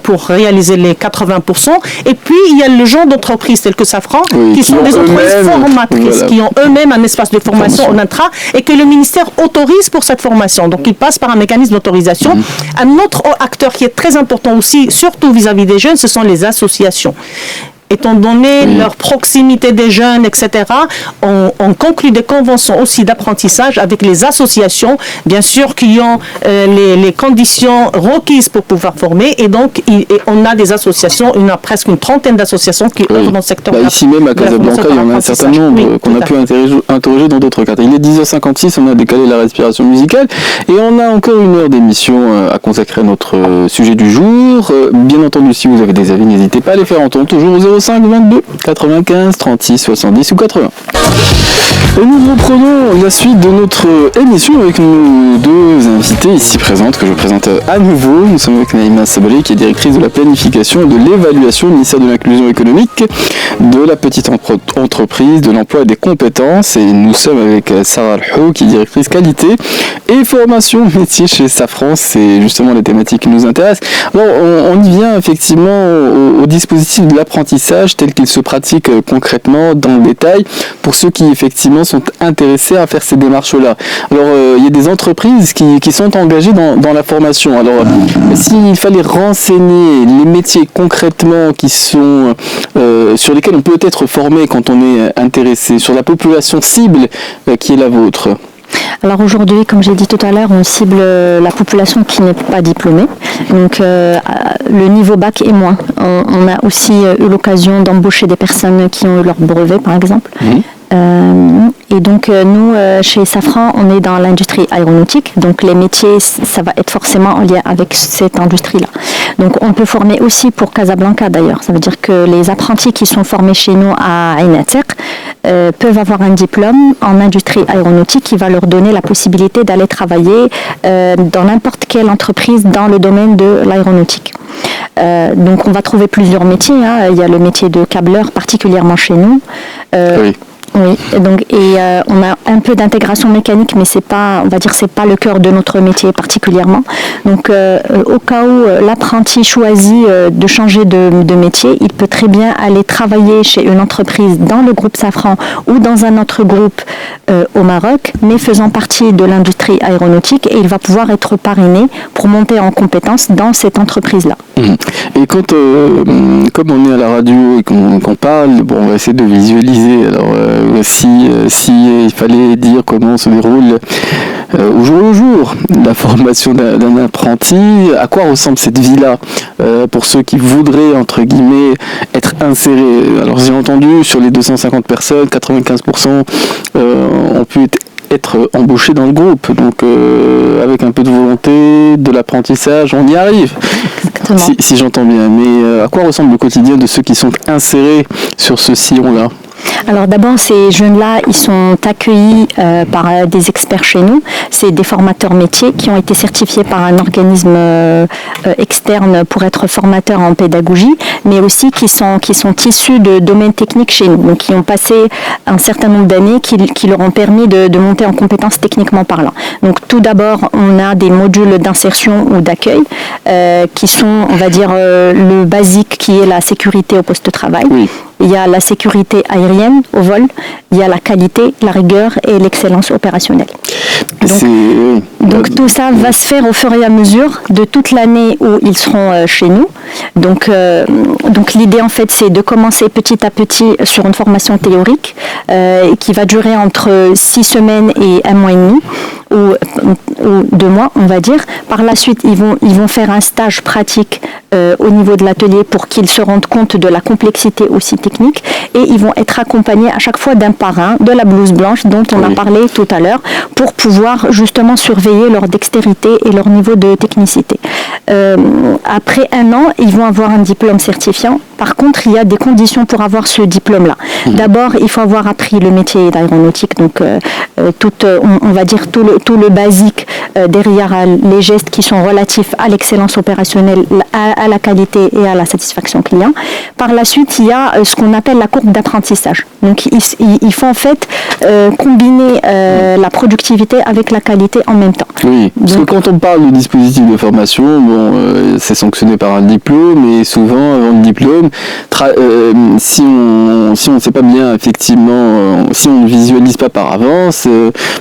pour réaliser les 80%, et puis il y a le genre d'entreprises telles que Safran, qui sont des entreprises formatrices, qui ont eux-mêmes un espace de formation en intra, et que le ministère autorise pour cette formation. Donc il passe par un mécanisme d'autorisation. Un autre acteur qui est très important aussi, surtout vis-à-vis des jeunes, ce sont les associations. Étant donné leur proximité des jeunes, etc., on conclut des conventions aussi d'apprentissage avec les associations, bien sûr, qui ont les conditions requises pour pouvoir former. Et donc, on a des associations, on a presque une trentaine d'associations qui œuvrent dans le secteur. Ici même, à Casablanca, il y en a un certain nombre qu'on a pu interroger dans d'autres cadres. Il est 10h56, on a décalé la respiration musicale et on a encore une heure d'émission à consacrer à notre sujet du jour. Bien entendu, si vous avez des avis, n'hésitez pas à les faire entendre, toujours au 05 22 95 36 70 ou 80. Et nous reprenons la suite de notre émission avec nos 2 invités ici présentes que je présente à nouveau. Nous sommes avec Naïma Sabolé, qui est directrice de la planification et de l'évaluation au ministère de l'Inclusion économique, de la petite entreprise, de l'emploi et des compétences. Et nous sommes avec Sarah Alhou, qui est directrice qualité et formation métier chez Safran. C'est justement les thématiques qui nous intéressent. Bon, on y vient effectivement au dispositif de l'apprentissage tel qu'il se pratique concrètement dans le détail pour ceux qui effectivement sont intéressés à faire ces démarches-là. Alors, il y a des entreprises qui sont engagées dans la formation. Alors, s'il fallait renseigner les métiers concrètement qui sont sur lesquels on peut être formé quand on est intéressé, sur la population cible qui est la vôtre. Alors aujourd'hui, comme j'ai dit tout à l'heure, on cible la population qui n'est pas diplômée, donc le niveau bac et moins. On a aussi eu l'occasion d'embaucher des personnes qui ont eu leur brevet, par exemple. Et Et donc, nous, chez Safran, on est dans l'industrie aéronautique. Donc, les métiers, ça va être forcément en lien avec cette industrie-là. Donc, on peut former aussi pour Casablanca, d'ailleurs. Ça veut dire que les apprentis qui sont formés chez nous à Ain Ateq peuvent avoir un diplôme en industrie aéronautique qui va leur donner la possibilité d'aller travailler dans n'importe quelle entreprise dans le domaine de l'aéronautique. Donc, on va trouver plusieurs métiers. Il y a le métier de câbleur, particulièrement chez nous. Oui. Oui, on a un peu d'intégration mécanique, mais c'est pas le cœur de notre métier particulièrement. Donc, au cas où l'apprenti choisit de changer de métier, il peut très bien aller travailler chez une entreprise dans le groupe Safran ou dans un autre groupe au Maroc, mais faisant partie de l'industrie aéronautique, et il va pouvoir être parrainé pour monter en compétence dans cette entreprise-là. Et quand, comme on est à la radio et qu'on parle, on va essayer de visualiser. Alors, si il fallait dire comment se déroule au jour le jour la formation d'un apprenti, à quoi ressemble cette vie-là pour ceux qui voudraient, entre guillemets, être insérés. Alors, j'ai entendu, sur les 250 personnes, 95% ont pu être embauchés dans le groupe. Donc, avec un peu de volonté, de l'apprentissage, on y arrive. Si j'entends bien. Mais à quoi ressemble le quotidien de ceux qui sont insérés sur ce sillon-là ? Alors d'abord, ces jeunes-là, ils sont accueillis par des experts chez nous. C'est des formateurs métiers qui ont été certifiés par un organisme externe pour être formateurs en pédagogie, mais aussi qui sont issus de domaines techniques chez nous, donc qui ont passé un certain nombre d'années qui leur ont permis de monter en compétences techniquement parlant. Donc tout d'abord, on a des modules d'insertion ou d'accueil qui sont, on va dire, le basique qui est la sécurité au poste de travail. Oui. Il y a la sécurité aérienne au vol, il y a la qualité, la rigueur et l'excellence opérationnelle. Donc tout ça va se faire au fur et à mesure de toute l'année où ils seront chez nous. Donc l'idée en fait c'est de commencer petit à petit sur une formation théorique qui va durer entre 6 semaines et 1 mois et demi ou 2 mois on va dire. Par la suite ils vont faire un stage pratique au niveau de l'atelier pour qu'ils se rendent compte de la complexité aussi technique, et ils vont être accompagnés à chaque fois d'un parrain de la blouse blanche dont on a parlé tout à l'heure pour pouvoir justement surveiller leur dextérité et leur niveau de technicité. Après 1 an, ils vont avoir un diplôme certifiant. Par contre, il y a des conditions pour avoir ce diplôme-là. D'abord, il faut avoir appris le métier d'aéronautique, donc on va dire tout le basique derrière les gestes qui sont relatifs à l'excellence opérationnelle, à la qualité et à la satisfaction client. Par la suite, il y a ce qu'on appelle la courbe d'apprentissage. Donc, il faut en fait combiner la productivité avec la qualité en même temps. Oui, parce que quand on parle de dispositif de formation, c'est sanctionné par un diplôme, et souvent, avant le diplôme, si on ne sait pas bien, effectivement, si on ne visualise pas par avance,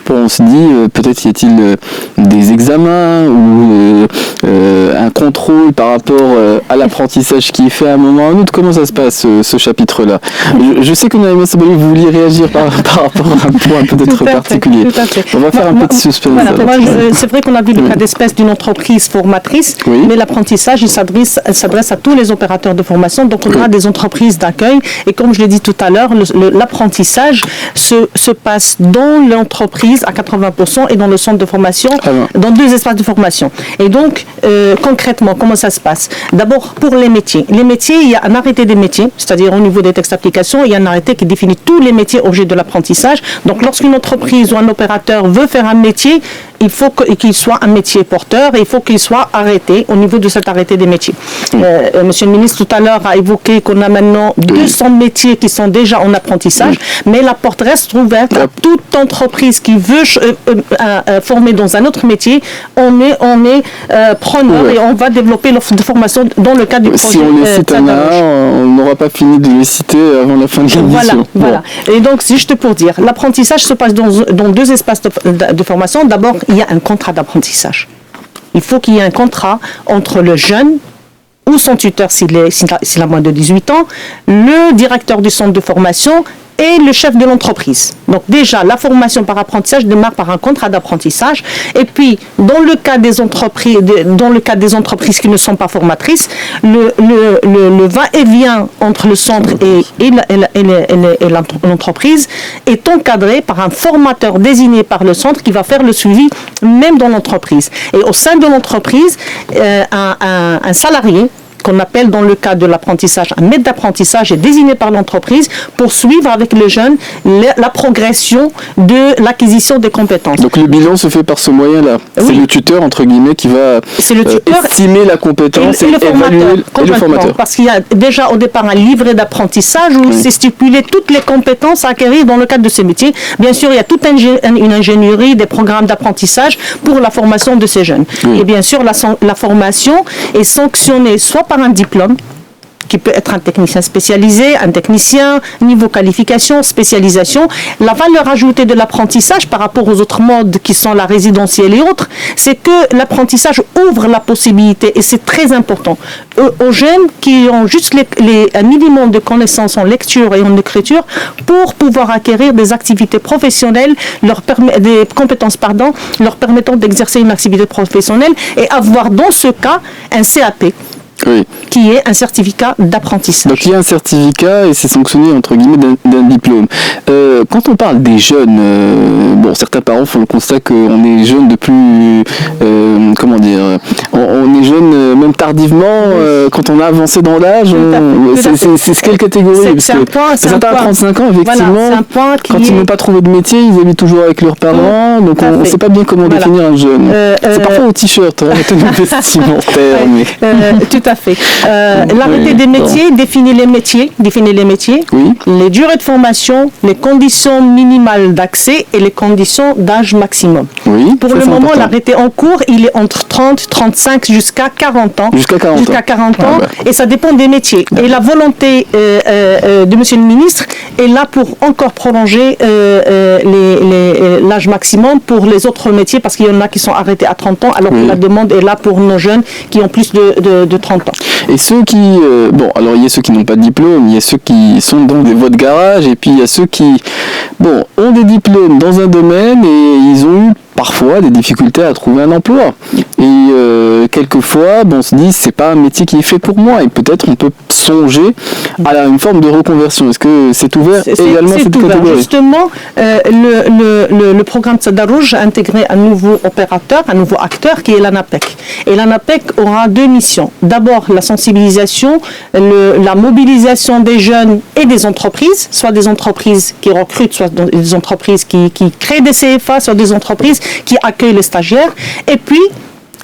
on se dit, peut-être y a-t-il des examens ou un contrôle par rapport à l'apprentissage qui est fait à un moment ou à un autre. Comment ça se passe, ce chapitre-là? Je sais que Naïma Sabali, vous vouliez réagir par rapport à un point peut-être particulier. On va faire un peu de suspense. Voilà, c'est vrai qu'on a vu le cas d'espèce d'une entreprise formatrice, mais l'apprentissage, il s'adresse à tous les opérateurs de formation. Donc on a des entreprises d'accueil, et comme je l'ai dit tout à l'heure, l'apprentissage se passe dans l'entreprise à 80% et dans le centre de formation, dans 2 espaces de formation. Et donc, concrètement, comment ça se passe? D'abord, pour les métiers. Les métiers, il y a un arrêté des métiers, c'est-à-dire au niveau des textes d'application, il y a un arrêté qui définit tous les métiers objets de l'apprentissage. Donc, lorsqu'une entreprise ou un opérateur veut faire un métier, il faut qu'il soit un métier porteur, et il faut qu'il soit arrêté au niveau de cet arrêté des métiers. Monsieur le ministre, tout à l'heure, a évoqué qu'on a maintenant 200 métiers qui sont déjà en apprentissage, mais la porte reste ouverte à toute entreprise qui veut former dans un autre métier. On est preneur, et on va développer l'offre de formation dans le cadre du projet. Si on les cite on n'aura pas fini de les citer avant la fin de l'émission. Voilà. Et donc, juste pour dire, l'apprentissage se passe dans 2 espaces de formation. D'abord, il y a un contrat d'apprentissage. Il faut qu'il y ait un contrat entre le jeune ou son tuteur s'il a moins de 18 ans, le directeur du centre de formation et le chef de l'entreprise. Donc déjà, la formation par apprentissage démarre par un contrat d'apprentissage. Et puis, dans le cas des entreprises qui ne sont pas formatrices, le va-et-vient entre le centre et l'entreprise est encadré par un formateur désigné par le centre qui va faire le suivi même dans l'entreprise. Et au sein de l'entreprise, un salarié qu'on appelle dans le cadre de l'apprentissage un maître d'apprentissage est désigné par l'entreprise pour suivre avec les jeunes la progression de l'acquisition des compétences. Donc le bilan se fait par ce moyen-là. Oui. C'est le tuteur, entre guillemets, qui va estimer la compétence et évaluer le formateur. Parce qu'il y a déjà au départ un livret d'apprentissage où c'est stipulé toutes les compétences à acquérir dans le cadre de ces métiers. Bien sûr, il y a toute une ingénierie, des programmes d'apprentissage pour la formation de ces jeunes. Oui. Et bien sûr, la formation est sanctionnée soit par un diplôme, qui peut être un technicien spécialisé, un technicien, niveau qualification, spécialisation. La valeur ajoutée de l'apprentissage par rapport aux autres modes qui sont la résidentielle et autres, c'est que l'apprentissage ouvre la possibilité, et c'est très important, aux jeunes qui ont juste un minimum de connaissances en lecture et en écriture pour pouvoir acquérir des activités professionnelles, des compétences, leur permettant d'exercer une activité professionnelle et avoir dans ce cas un CAP. Oui. Qui est un certificat d'apprentissage. Donc il y a un certificat et c'est sanctionné entre guillemets d'un diplôme. Quand on parle des jeunes, certains parents font le constat qu'on est jeune de plus, on est jeune même tardivement quand on a avancé dans l'âge. C'est quelle catégorie? Certains à 35 ans, effectivement, quand ils n'ont pas trouvé de métier, ils habitent toujours avec leurs parents, donc on ne sait pas bien comment définir un jeune. C'est parfois au t-shirt, la tenue vestimentaire. Tout à fait. L'arrêté des métiers définit les métiers, oui. Les durées de formation, les conditions minimales d'accès et les conditions d'âge maximum. Oui, pour le moment, l'arrêté en cours, il est entre 30, 35 jusqu'à 40 ans. Jusqu'à 40 ans, et ça dépend des métiers. Et la volonté de Monsieur le ministre est là pour encore prolonger l'âge maximum pour les autres métiers, parce qu'il y en a qui sont arrêtés à 30 ans, alors que la demande est là pour nos jeunes qui ont plus de 30 ans. Et ceux qui... alors il y a ceux qui n'ont pas de diplôme, il y a ceux qui sont dans des voies de garage, et puis il y a ceux qui ont des diplômes dans un domaine et ils ont eu parfois des difficultés à trouver un emploi. Et quelquefois, on se dit, c'est pas un métier qui est fait pour moi. Et peut-être on peut songer à une forme de reconversion. Est-ce que c'est ouvert également cette catégorie? Justement, le programme Tadarouj a intégré un nouveau opérateur, un nouveau acteur qui est l'ANAPEC. Et l'ANAPEC aura deux missions. D'abord, la sensibilisation, la mobilisation des jeunes et des entreprises, soit des entreprises qui recrutent, soit des entreprises qui créent des CFA, soit des entreprises qui accueillent les stagiaires, et puis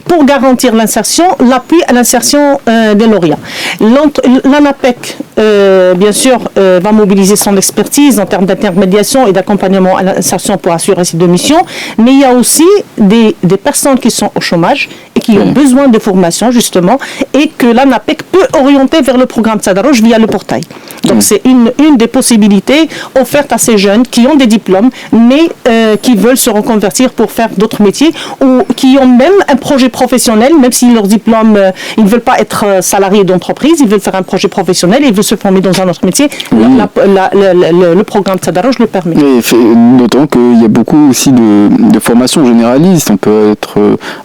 pour garantir l'insertion, l'appui à l'insertion des lauréats. L'ANAPEC, bien sûr, va mobiliser son expertise en termes d'intermédiation et d'accompagnement à l'insertion pour assurer ces deux missions, mais il y a aussi des personnes qui sont au chômage et qui ont besoin de formation, justement, et que l'ANAPEC peut orienter vers le programme Tadarouj via le portail. Donc c'est une des possibilités offertes à ces jeunes qui ont des diplômes, mais qui veulent se reconvertir pour faire d'autres métiers, ou qui ont même un projet professionnel, même si leur diplôme, ils ne veulent pas être salariés d'entreprise, ils veulent faire un projet professionnel et ils veulent se former dans un autre métier. Le programme Tadarouj le permet. D'autant qu'il y a beaucoup aussi de formations généralistes. On peut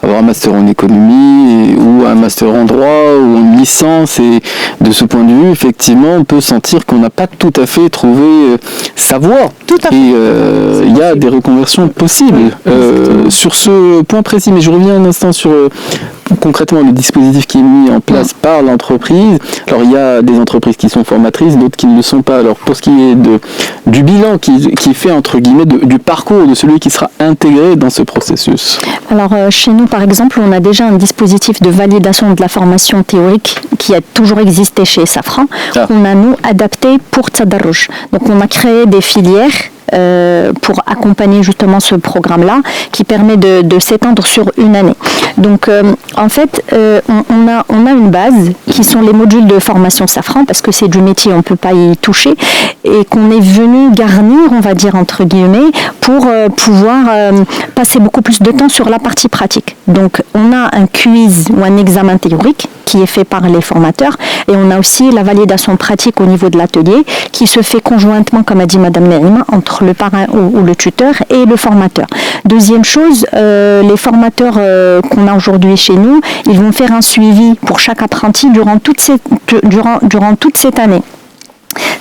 avoir un master en économie ou un master en droit ou une licence, et de ce point de vue, effectivement, on peut sentir qu'on n'a pas tout à fait trouvé sa voie. Tout à fait. Et il y a des reconversions possibles sur ce point précis. Mais je reviens un instant sur concrètement le dispositif qui est mis en place par l'entreprise. Alors il y a des entreprises qui sont formatrices, d'autres qui ne le sont pas. Alors pour ce qui est du bilan qui est fait entre guillemets du parcours de celui qui sera intégré dans ce processus. Alors chez nous par exemple, on a déjà un dispositif de validation de la formation théorique qui a toujours existé chez Safran, qu'on a nous adapté pour Tadarouj. Donc on a créé des filières pour accompagner justement ce programme-là qui permet de s'étendre sur une année. Donc en fait, on a une base qui sont les modules de formation Safran, parce que c'est du métier, on ne peut pas y toucher, et qu'on est venu garnir, on va dire entre guillemets, pour pouvoir passer beaucoup plus de temps sur la partie pratique. Donc on a un quiz ou un examen théorique qui est fait par les formateurs et on a aussi la validation pratique au niveau de l'atelier qui se fait conjointement, comme a dit Madame Naïma, entre le parrain ou le tuteur et le formateur. Deuxième chose, les formateurs qu'on a aujourd'hui chez nous, ils vont faire un suivi pour chaque apprenti durant toute cette année.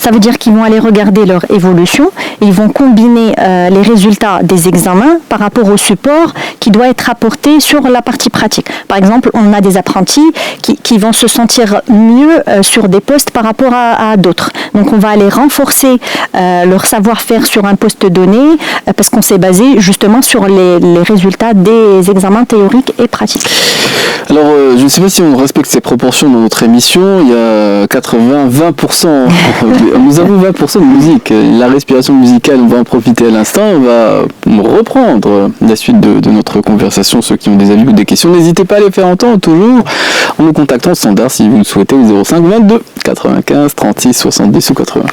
Ça veut dire qu'ils vont aller regarder leur évolution et ils vont combiner les résultats des examens par rapport au support qui doit être apporté sur la partie pratique. Par exemple, on a des apprentis qui vont se sentir mieux sur des postes par rapport à d'autres. Donc on va aller renforcer leur savoir-faire sur un poste donné parce qu'on s'est basé justement sur les résultats des examens théoriques et pratiques. Alors, je ne sais pas si on respecte ces proportions dans notre émission. Il y a 80-20%. Nous avons 20% de musique. La respiration musicale, on va en profiter à l'instant. On va reprendre la suite de notre conversation. Ceux qui ont des avis ou des questions, n'hésitez pas à les faire entendre toujours en nous contactant au standard si vous le souhaitez au 05 22 95 36 70 ou 80.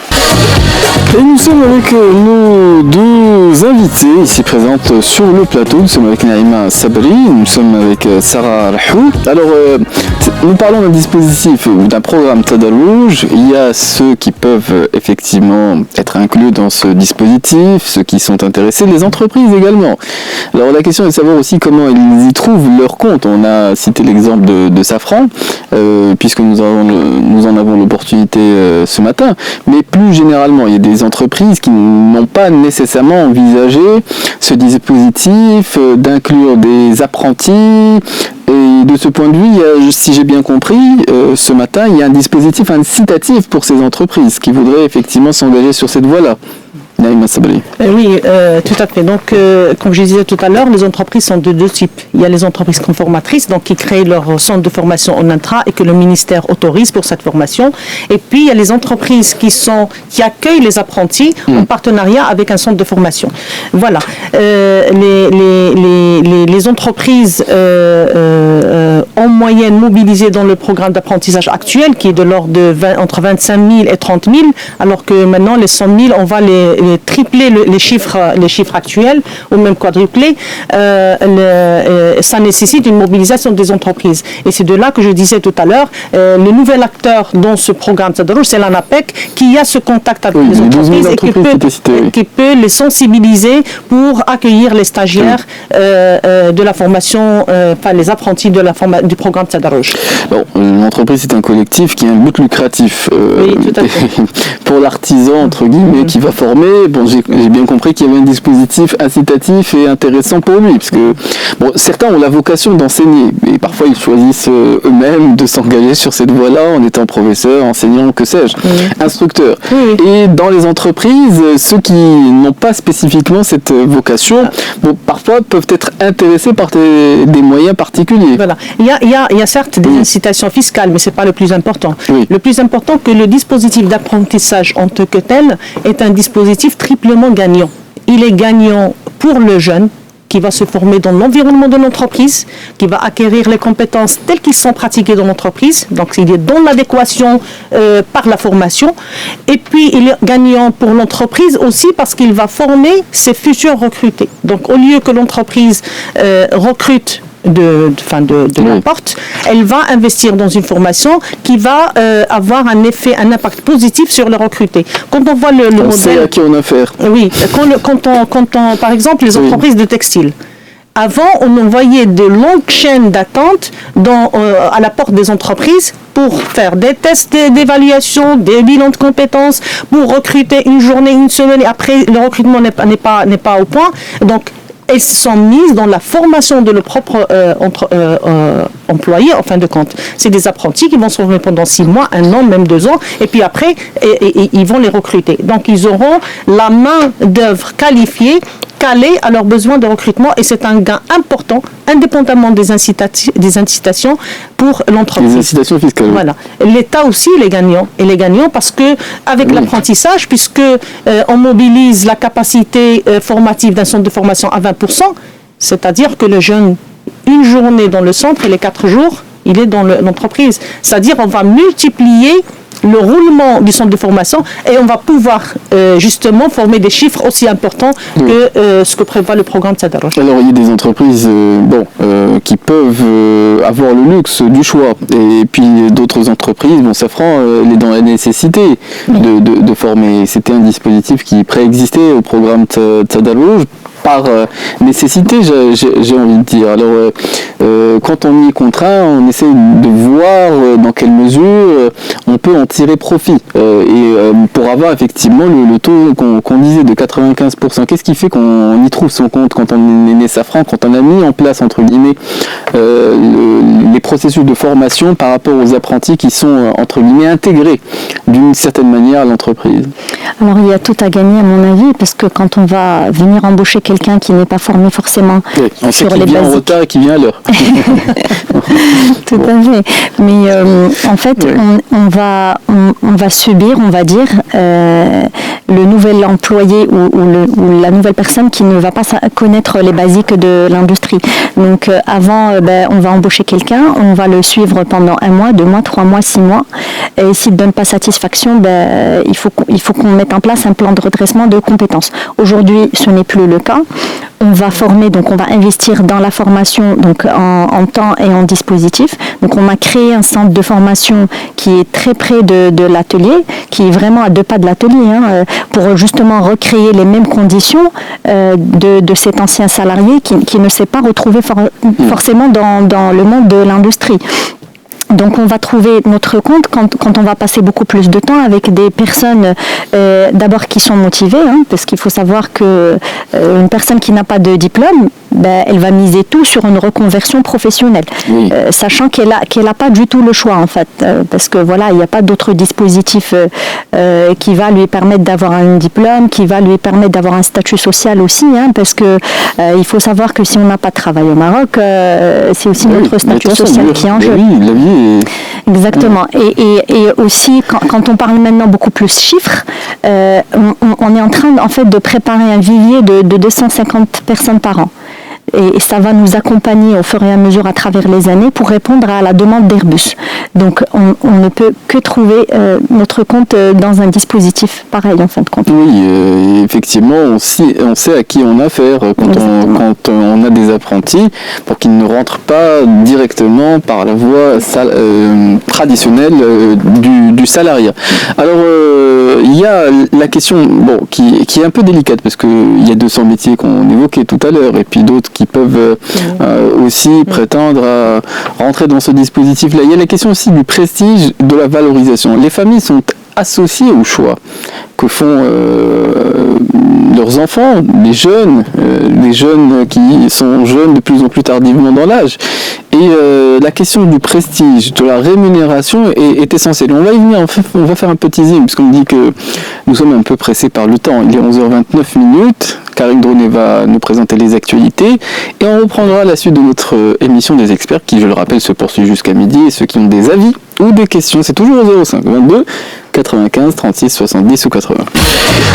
Et nous sommes avec nos deux invités ici présentes sur le plateau. Nous sommes avec Naïma Sabri, nous sommes avec Sarah Rahou. Alors, nous parlons d'un dispositif ou d'un programme Tadarouj. Il y a ceux qui peuvent effectivement être inclus dans ce dispositif, ceux qui sont intéressés, les entreprises également. Alors la question est de savoir aussi comment ils y trouvent leur compte. On a cité l'exemple de Safran, puisque nous en avons l'opportunité ce matin, mais plus généralement, il y a des entreprises qui n'ont pas nécessairement envisagé ce dispositif d'inclure des apprentis. Et de ce point de vue, il y a, si j'ai bien compris, ce matin, il y a un dispositif incitatif pour ces entreprises qui voudraient effectivement s'engager sur cette voie-là. Naïma Sabri. Oui, tout à fait. Donc, comme je disais tout à l'heure, les entreprises sont de deux types. Il y a les entreprises conformatrices, donc qui créent leur centre de formation en intra et que le ministère autorise pour cette formation. Et puis, il y a les entreprises qui accueillent les apprentis en partenariat avec un centre de formation. Voilà. Les entreprises en moyenne mobilisées dans le programme d'apprentissage actuel, qui est de l'ordre de entre 25 000 et 30 000, alors que maintenant, les 100 000, on va les tripler les chiffres actuels ou même quadrupler, ça nécessite une mobilisation des entreprises. Et c'est de là que je disais tout à l'heure, le nouvel acteur dans ce programme Tadarouj, c'est l'ANAPEC qui a ce contact avec les entreprises et qui peut les sensibiliser pour accueillir les stagiaires de la formation, enfin les apprentis du programme Tadarouj. Bon, l'entreprise c'est un collectif qui a un but lucratif pour l'artisan entre guillemets qui va former. Bon, j'ai bien compris qu'il y avait un dispositif incitatif et intéressant pour lui, parce que bon, certains ont la vocation d'enseigner, et parfois ils choisissent eux-mêmes de s'engager sur cette voie-là en étant professeur, enseignant, que sais-je, instructeur. Et dans les entreprises, ceux qui n'ont pas spécifiquement cette vocation, bon, parfois peuvent être intéressés par des moyens particuliers. Voilà. Il y a certes des incitations fiscales, mais c'est pas le plus important. Le plus important, que le dispositif d'apprentissage en tant que tel est un dispositif triplement gagnant. Il est gagnant pour le jeune qui va se former dans l'environnement de l'entreprise, qui va acquérir les compétences telles qu'elles sont pratiquées dans l'entreprise, donc il est dans l'adéquation par la formation, et puis il est gagnant pour l'entreprise aussi parce qu'il va former ses futurs recrutés. Donc au lieu que l'entreprise recrute de n'importe, elle va investir dans une formation qui va avoir un impact positif sur le recruté. Quand on voit le modèle... sait à qui on a affaire. Oui, par exemple, les entreprises de textile. Avant, on envoyait de longues chaînes d'attente à la porte des entreprises pour faire des tests d'évaluation, des bilans de compétences, pour recruter une journée, une semaine, et après, le recrutement n'est pas au point. Donc, elles sont mises dans la formation de leurs propres employés, en fin de compte. C'est des apprentis qui vont se former pendant 6 mois, 1 an, même 2 ans, et puis après, ils vont les recruter. Donc, ils auront la main d'œuvre qualifiée, calée à leurs besoins de recrutement, et c'est un gain important, indépendamment des incitations pour l'entreprise. Les incitations fiscales. Voilà. L'État aussi, il est gagnant parce que avec l'apprentissage, puisque on mobilise la capacité formative d'un centre de formation à 20%, c'est-à-dire que le jeune, une journée dans le centre et les 4 jours, il est dans l'entreprise. C'est-à-dire on va multiplier le roulement du centre de formation et on va pouvoir justement former des chiffres aussi importants que ce que prévoit le programme Tadarouj. Alors il y a des entreprises qui peuvent avoir le luxe du choix et puis d'autres entreprises, Safran, elle est dans la nécessité de former. C'était un dispositif qui préexistait au programme Tadarouj par nécessité, j'ai envie de dire. Alors, quand on y est contraint, on essaie de voir dans quelle mesure on peut en tirer profit. Pour avoir effectivement le taux qu'on disait de 95%, qu'est-ce qui fait qu'on y trouve son compte quand on est né Safran, quand on a mis en place, entre guillemets, les processus de formation par rapport aux apprentis qui sont, entre guillemets, intégrés d'une certaine manière à l'entreprise? Alors, il y a tout à gagner, à mon avis, parce que quand on va venir embaucher quelqu'un qui n'est pas formé forcément on sait sur qu'il les vient basiques. en retard et qu'il vient à l'heure. Tout à fait. Mais en fait, on va subir, on va dire, le nouvel employé ou la nouvelle personne qui ne va pas connaître les basiques de l'industrie. Donc avant, on va embaucher quelqu'un, on va le suivre pendant 1 mois, 2 mois, 3 mois, 6 mois. Et s'il ne donne pas satisfaction, il faut qu'on mette en place un plan de redressement de compétences. Aujourd'hui, ce n'est plus le cas. On va former, donc on va investir dans la formation donc en temps et en dispositif. Donc on a créé un centre de formation qui est très près de l'atelier, qui est vraiment à 2 pas de l'atelier, pour justement recréer les mêmes conditions de cet ancien salarié qui ne s'est pas retrouvé forcément dans le monde de l'industrie. Donc on va trouver notre compte quand on va passer beaucoup plus de temps avec des personnes d'abord qui sont motivées, parce qu'il faut savoir que une personne qui n'a pas de diplôme, elle va miser tout sur une reconversion professionnelle, sachant qu'elle a pas du tout le choix en fait, parce que voilà, il n'y a pas d'autre dispositif qui va lui permettre d'avoir un diplôme, qui va lui permettre d'avoir un statut social aussi, parce que il faut savoir que si on n'a pas de travail au Maroc, c'est aussi notre statut social qui est en jeu. La vie est... Exactement. Et aussi, quand on parle maintenant beaucoup plus chiffres, on est en train en fait de préparer un vivier de 250 personnes par an. Et ça va nous accompagner au fur et à mesure à travers les années pour répondre à la demande d'Airbus. Donc on ne peut que trouver notre compte dans un dispositif pareil en fin de compte. Oui, effectivement, on sait à qui on a affaire quand on a des apprentis pour qu'ils ne rentrent pas directement par la voie traditionnelle du salariat. Alors il y a la question qui est un peu délicate parce qu'il y a 200 métiers qu'on évoquait tout à l'heure et puis d'autres qui peuvent aussi prétendre à rentrer dans ce dispositif-là. Il y a la question aussi du prestige, de la valorisation. Les familles sont associées au choix que font leurs enfants, les jeunes qui sont jeunes de plus en plus tardivement dans l'âge. Et la question du prestige, de la rémunération est essentielle. On va y venir, on va faire un petit zoom, puisqu'on me dit que nous sommes un peu pressés par le temps. Il est 11h29. Karine Dronet va nous présenter les actualités et on reprendra la suite de notre émission des experts qui, je le rappelle, se poursuit jusqu'à midi. Et ceux qui ont des avis ou des questions, c'est toujours au 05 22 95 36 70 ou 80.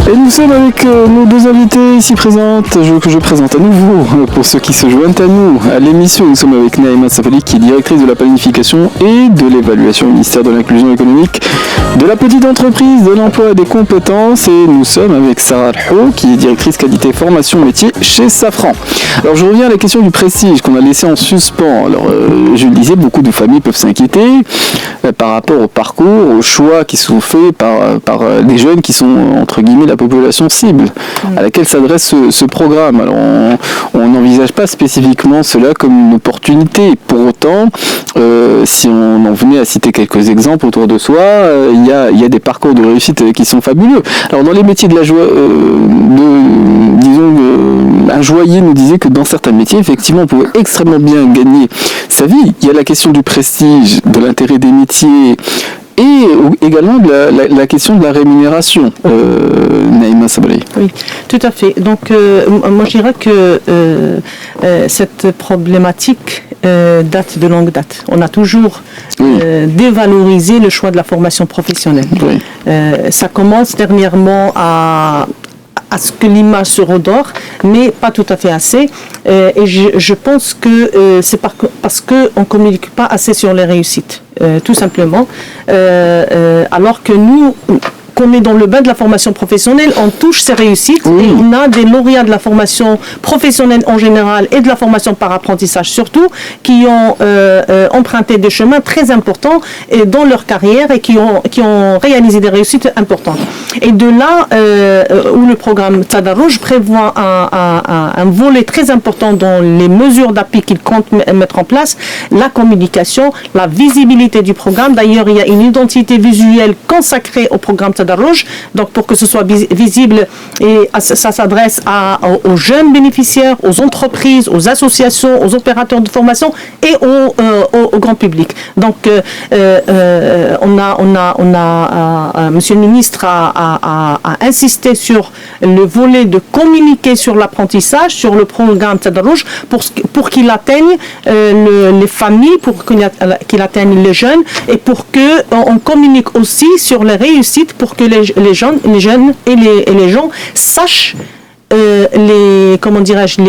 Et nous sommes avec nos 2 invités ici présentes, que je présente à nouveau pour ceux qui se joignent à nous à l'émission. Nous sommes avec Naïma Safali qui est directrice de la planification et de l'évaluation au ministère de l'Inclusion économique, de la petite entreprise, de l'emploi et des compétences. Et nous sommes avec Sarah Alho qui est directrice qualité formation métier chez Safran. Alors je reviens à la question du prestige qu'on a laissé en suspens. Alors je le disais, beaucoup de familles peuvent s'inquiéter par rapport au parcours, aux choix qui sont faits par des jeunes qui sont entre guillemets la population cible à laquelle s'adresse ce programme. Alors on n'envisage pas spécifiquement cela comme une opportunité. Pour autant, si on en venait à citer quelques exemples autour de soi, il y a des parcours de réussite qui sont fabuleux. Alors dans les métiers de la joie, un joaillier nous disait que dans certains métiers, effectivement, on pouvait extrêmement bien gagner sa vie. Il y a la question du prestige, de l'intérêt des métiers et également de la question de la rémunération. Naïma Sabali. Oui, tout à fait. Donc, moi, je dirais que cette problématique date de longue date. On a toujours dévalorisé le choix de la formation professionnelle. Oui. Ça commence dernièrement à ce que l'image se redore, mais pas tout à fait assez. Et je pense que c'est parce qu'on ne communique pas assez sur les réussites. tout simplement. Alors que nous, qu'on est dans le bain de la formation professionnelle, on touche ces réussites et on a des lauréats de la formation professionnelle en général et de la formation par apprentissage surtout, qui ont emprunté des chemins très importants dans leur carrière et qui ont réalisé des réussites importantes. Et de là où le programme Tadarouj prévoit un volet très important dans les mesures d'appui qu'il compte mettre en place, la communication, la visibilité du programme. D'ailleurs, il y a une identité visuelle consacrée au programme Tadarouj, donc pour que ce soit visible, et ça s'adresse aux jeunes bénéficiaires, aux entreprises, aux associations, aux opérateurs de formation et au grand public. Donc Monsieur le ministre a insisté sur le volet de communiquer sur l'apprentissage, sur le programme Tadarouj, pour qu'il atteigne les familles, pour qu'il atteigne les jeunes, et pour qu'on communique aussi sur les réussites, pour que les jeunes et les gens sachent les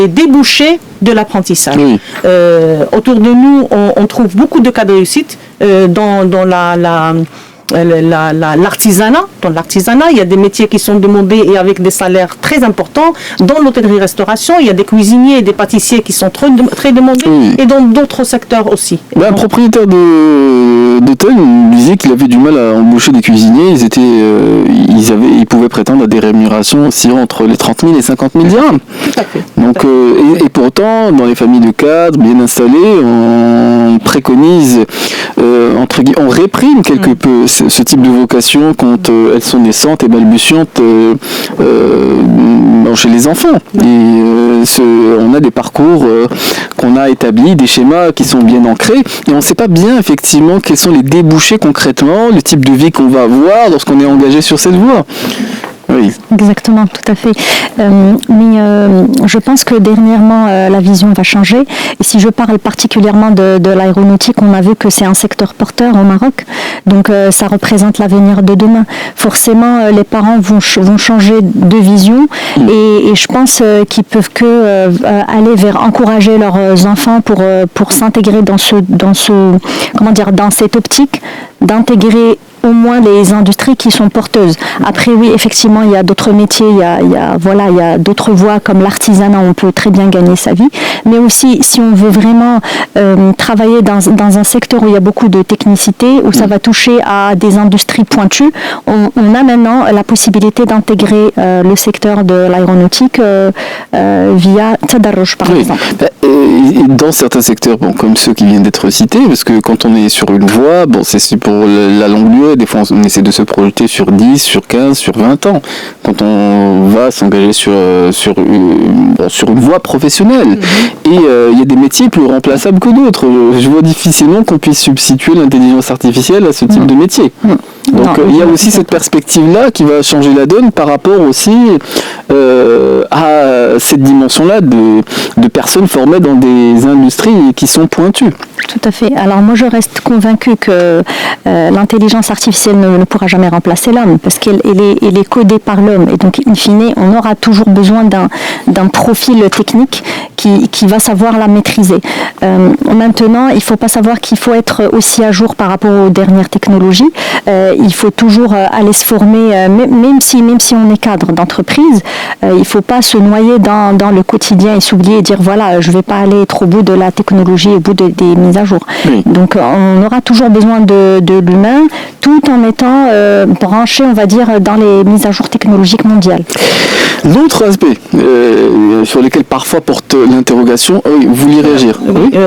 débouchés de l'apprentissage. Oui. Autour de nous, on trouve beaucoup de cas de réussite dans l'artisanat. Dans l'artisanat, il y a des métiers qui sont demandés et avec des salaires très importants. Dans l'hôtellerie-restauration, il y a des cuisiniers et des pâtissiers qui sont très demandés, et dans d'autres secteurs aussi. Un propriétaire d'hôtel me disait qu'il avait du mal à embaucher des cuisiniers. Ils pouvaient prétendre à des rémunérations aussi entre les 30 000 et 50 000 dirhams. Tout à fait. Donc, et pourtant, dans les familles de cadres bien installées, on préconise, on réprime quelque peu ce type de vocation quand elles sont naissantes et balbutiantes chez les enfants. Et on a des parcours qu'on a établis, des schémas qui sont bien ancrés, et on ne sait pas bien effectivement quels sont les débouchés concrètement, le type de vie qu'on va avoir lorsqu'on est engagé sur cette voie. Oui. Exactement, tout à fait. Mais je pense que dernièrement, la vision va changer. Et si je parle particulièrement de l'aéronautique, on a vu que c'est un secteur porteur au Maroc. Donc, ça représente l'avenir de demain. Forcément, les parents vont changer de vision. Et je pense qu'ils peuvent aller vers encourager leurs enfants pour s'intégrer dans cette optique d'intégrer au moins les industries qui sont porteuses. Après, oui, effectivement, il y a d'autres métiers, il y a d'autres voies comme l'artisanat, on peut très bien gagner sa vie. Mais aussi, si on veut vraiment travailler dans un secteur où il y a beaucoup de technicité, où ça va toucher à des industries pointues, on a maintenant la possibilité d'intégrer le secteur de l'aéronautique via Tadarouj, par exemple. Dans certains secteurs, comme ceux qui viennent d'être cités, parce que quand on est sur une voie, c'est pour la longue durée. Des fois, on essaie de se projeter sur 10, sur 15, sur 20 ans. Quand on va s'engager sur une voie professionnelle. Et il y a des métiers plus remplaçables que d'autres. Je vois difficilement qu'on puisse substituer l'intelligence artificielle à ce type de métier. Donc il y a aussi cette perspective-là qui va changer la donne par rapport aussi à cette dimension-là de personnes formées dans des industries qui sont pointues. Tout à fait. Alors moi je reste convaincue que l'intelligence artificielle ne pourra jamais remplacer l'homme parce qu'elle est codée par l'homme et donc in fine on aura toujours besoin d'un profil technique qui va savoir la maîtriser. Maintenant il ne faut pas savoir qu'il faut être aussi à jour par rapport aux dernières technologies. Il faut toujours aller se former même si on est cadre d'entreprise, il ne faut pas se noyer dans le quotidien et s'oublier et dire voilà je ne vais pas aller trop au bout de la technologie, au bout des mises à jour. Oui. Donc on aura toujours besoin de l'humain tout en étant branché, on va dire, dans les mises à jour technologiques mondiales. L'autre aspect sur lequel parfois porte l'interrogation, vous vouliez réagir?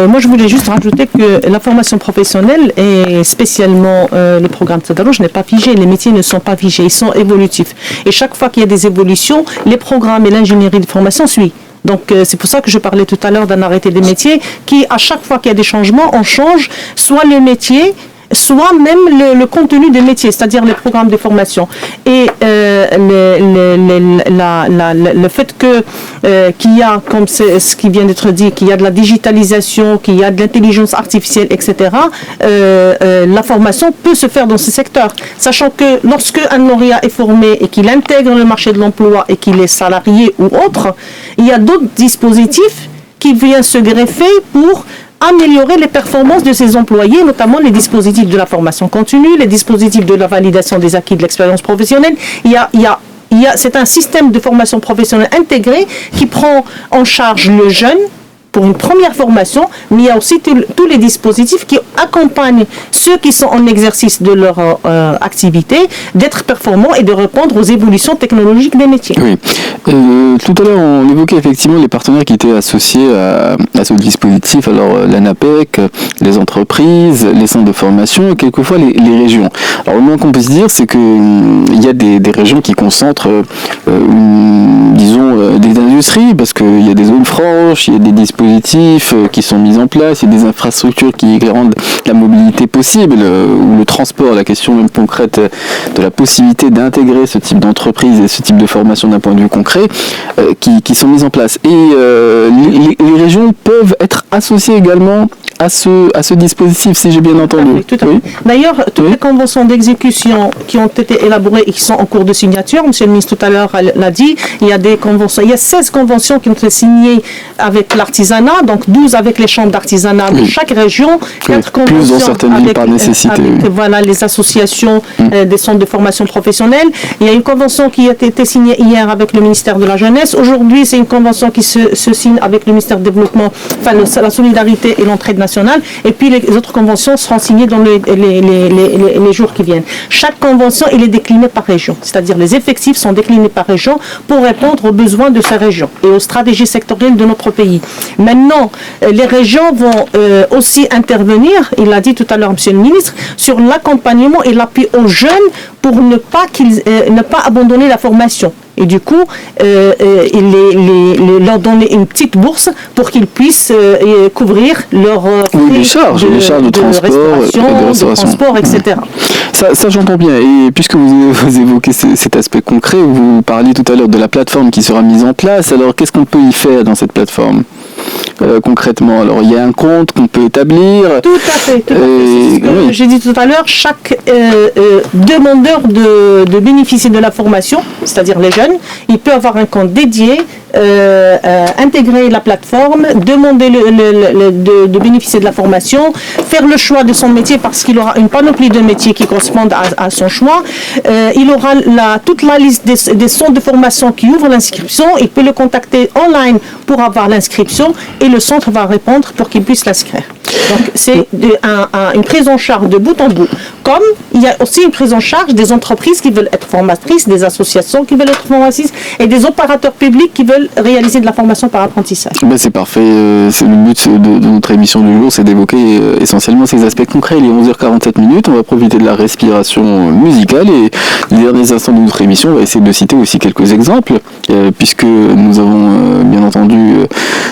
Moi je voulais juste rajouter que la formation professionnelle et spécialement le programme Tadarouj n'est pas figé, les métiers ne sont pas figés, ils sont évolutifs. Et chaque fois qu'il y a des évolutions, les programmes et l'ingénierie de formation suivent. Donc c'est pour ça que je parlais tout à l'heure d'un arrêté des métiers qui, à chaque fois qu'il y a des changements, on change soit le métier, soit même le contenu des métiers, c'est-à-dire les programmes de formation. Et le fait qu'il y a, comme c'est ce qui vient d'être dit, qu'il y a de la digitalisation, qu'il y a de l'intelligence artificielle, etc., la formation peut se faire dans ce secteur. Sachant que lorsque un lauréat est formé et qu'il intègre le marché de l'emploi et qu'il est salarié ou autre, il y a d'autres dispositifs qui viennent se greffer pour améliorer les performances de ses employés, notamment les dispositifs de la formation continue, les dispositifs de la validation des acquis de l'expérience professionnelle. C'est un système de formation professionnelle intégré qui prend en charge le jeune pour une première formation, mais il y a aussi tous les dispositifs qui accompagnent ceux qui sont en exercice de leur activité d'être performants et de répondre aux évolutions technologiques des métiers. Oui. Tout à l'heure, on évoquait effectivement les partenaires qui étaient associés à ce dispositif. Alors, l'ANAPEC, les entreprises, les centres de formation et quelquefois les régions. Alors, le moins qu'on puisse dire, c'est qu'il y a des régions qui concentrent, disons, des industries, parce qu'il y a des zones franches, il y a des dispositifs qui sont mis en place, il y a des infrastructures qui rendent la mobilité possible, ou le transport, la question même concrète de la possibilité d'intégrer ce type d'entreprise et ce type de formation d'un point de vue concret, qui sont mises en place. Et les régions peuvent être associées également à ce dispositif, si j'ai bien entendu. Tout à fait. D'ailleurs, toutes les conventions d'exécution qui ont été élaborées et qui sont en cours de signature, M. le ministre tout à l'heure l'a dit, il y a 16 conventions qui ont été signées avec l'artisanat, donc 12 avec les chambres d'artisanat de chaque région, 4 conventions avec les associations des centres de formation professionnelle. Il y a une convention qui a été signée hier avec le ministère de la Jeunesse. Aujourd'hui, c'est une convention qui se signe avec le ministère du Développement, la solidarité et l'entraide nationale. Et puis les autres conventions seront signées dans les jours qui viennent. Chaque convention, il est décliné par région. C'est-à-dire les effectifs sont déclinés par région pour répondre aux besoins de ces régions et aux stratégies sectorielles de notre pays. Maintenant, les régions vont aussi intervenir, il l'a dit tout à l'heure, Monsieur le ministre, sur l'accompagnement et l'appui aux jeunes pour ne pas abandonner la formation. Et du coup, leur donner une petite bourse pour qu'ils puissent couvrir leurs les charges de transport, etc. Ça j'entends bien. Et puisque vous évoquez cet aspect concret, vous parliez tout à l'heure de la plateforme qui sera mise en place. Alors, qu'est-ce qu'on peut y faire dans cette plateforme concrètement? Alors, il y a un compte qu'on peut établir. Tout à fait. C'est ce que j'ai dit tout à l'heure. Chaque demandeur de bénéficier de la formation, c'est-à-dire les jeunes, il peut avoir un compte dédié, intégrer la plateforme, demander de bénéficier de la formation, faire le choix de son métier parce qu'il aura une panoplie de métiers qui correspondent à son choix. Il aura toute la liste des centres de formation qui ouvrent l'inscription. Il peut le contacter online pour avoir l'inscription et le centre va répondre pour qu'il puisse l'inscrire. Donc c'est une prise en charge de bout en bout. Comme il y a aussi une prise en charge des entreprises qui veulent être formatrices, des associations qui veulent être formatrices et des opérateurs publics qui veulent réaliser de la formation par apprentissage. C'est parfait. C'est le but de notre émission du jour, c'est d'évoquer essentiellement ces aspects concrets. Il est 11h47 minutes. On va profiter de la respiration musicale et les derniers instants de notre émission, on va essayer de citer aussi quelques exemples puisque nous avons bien entendu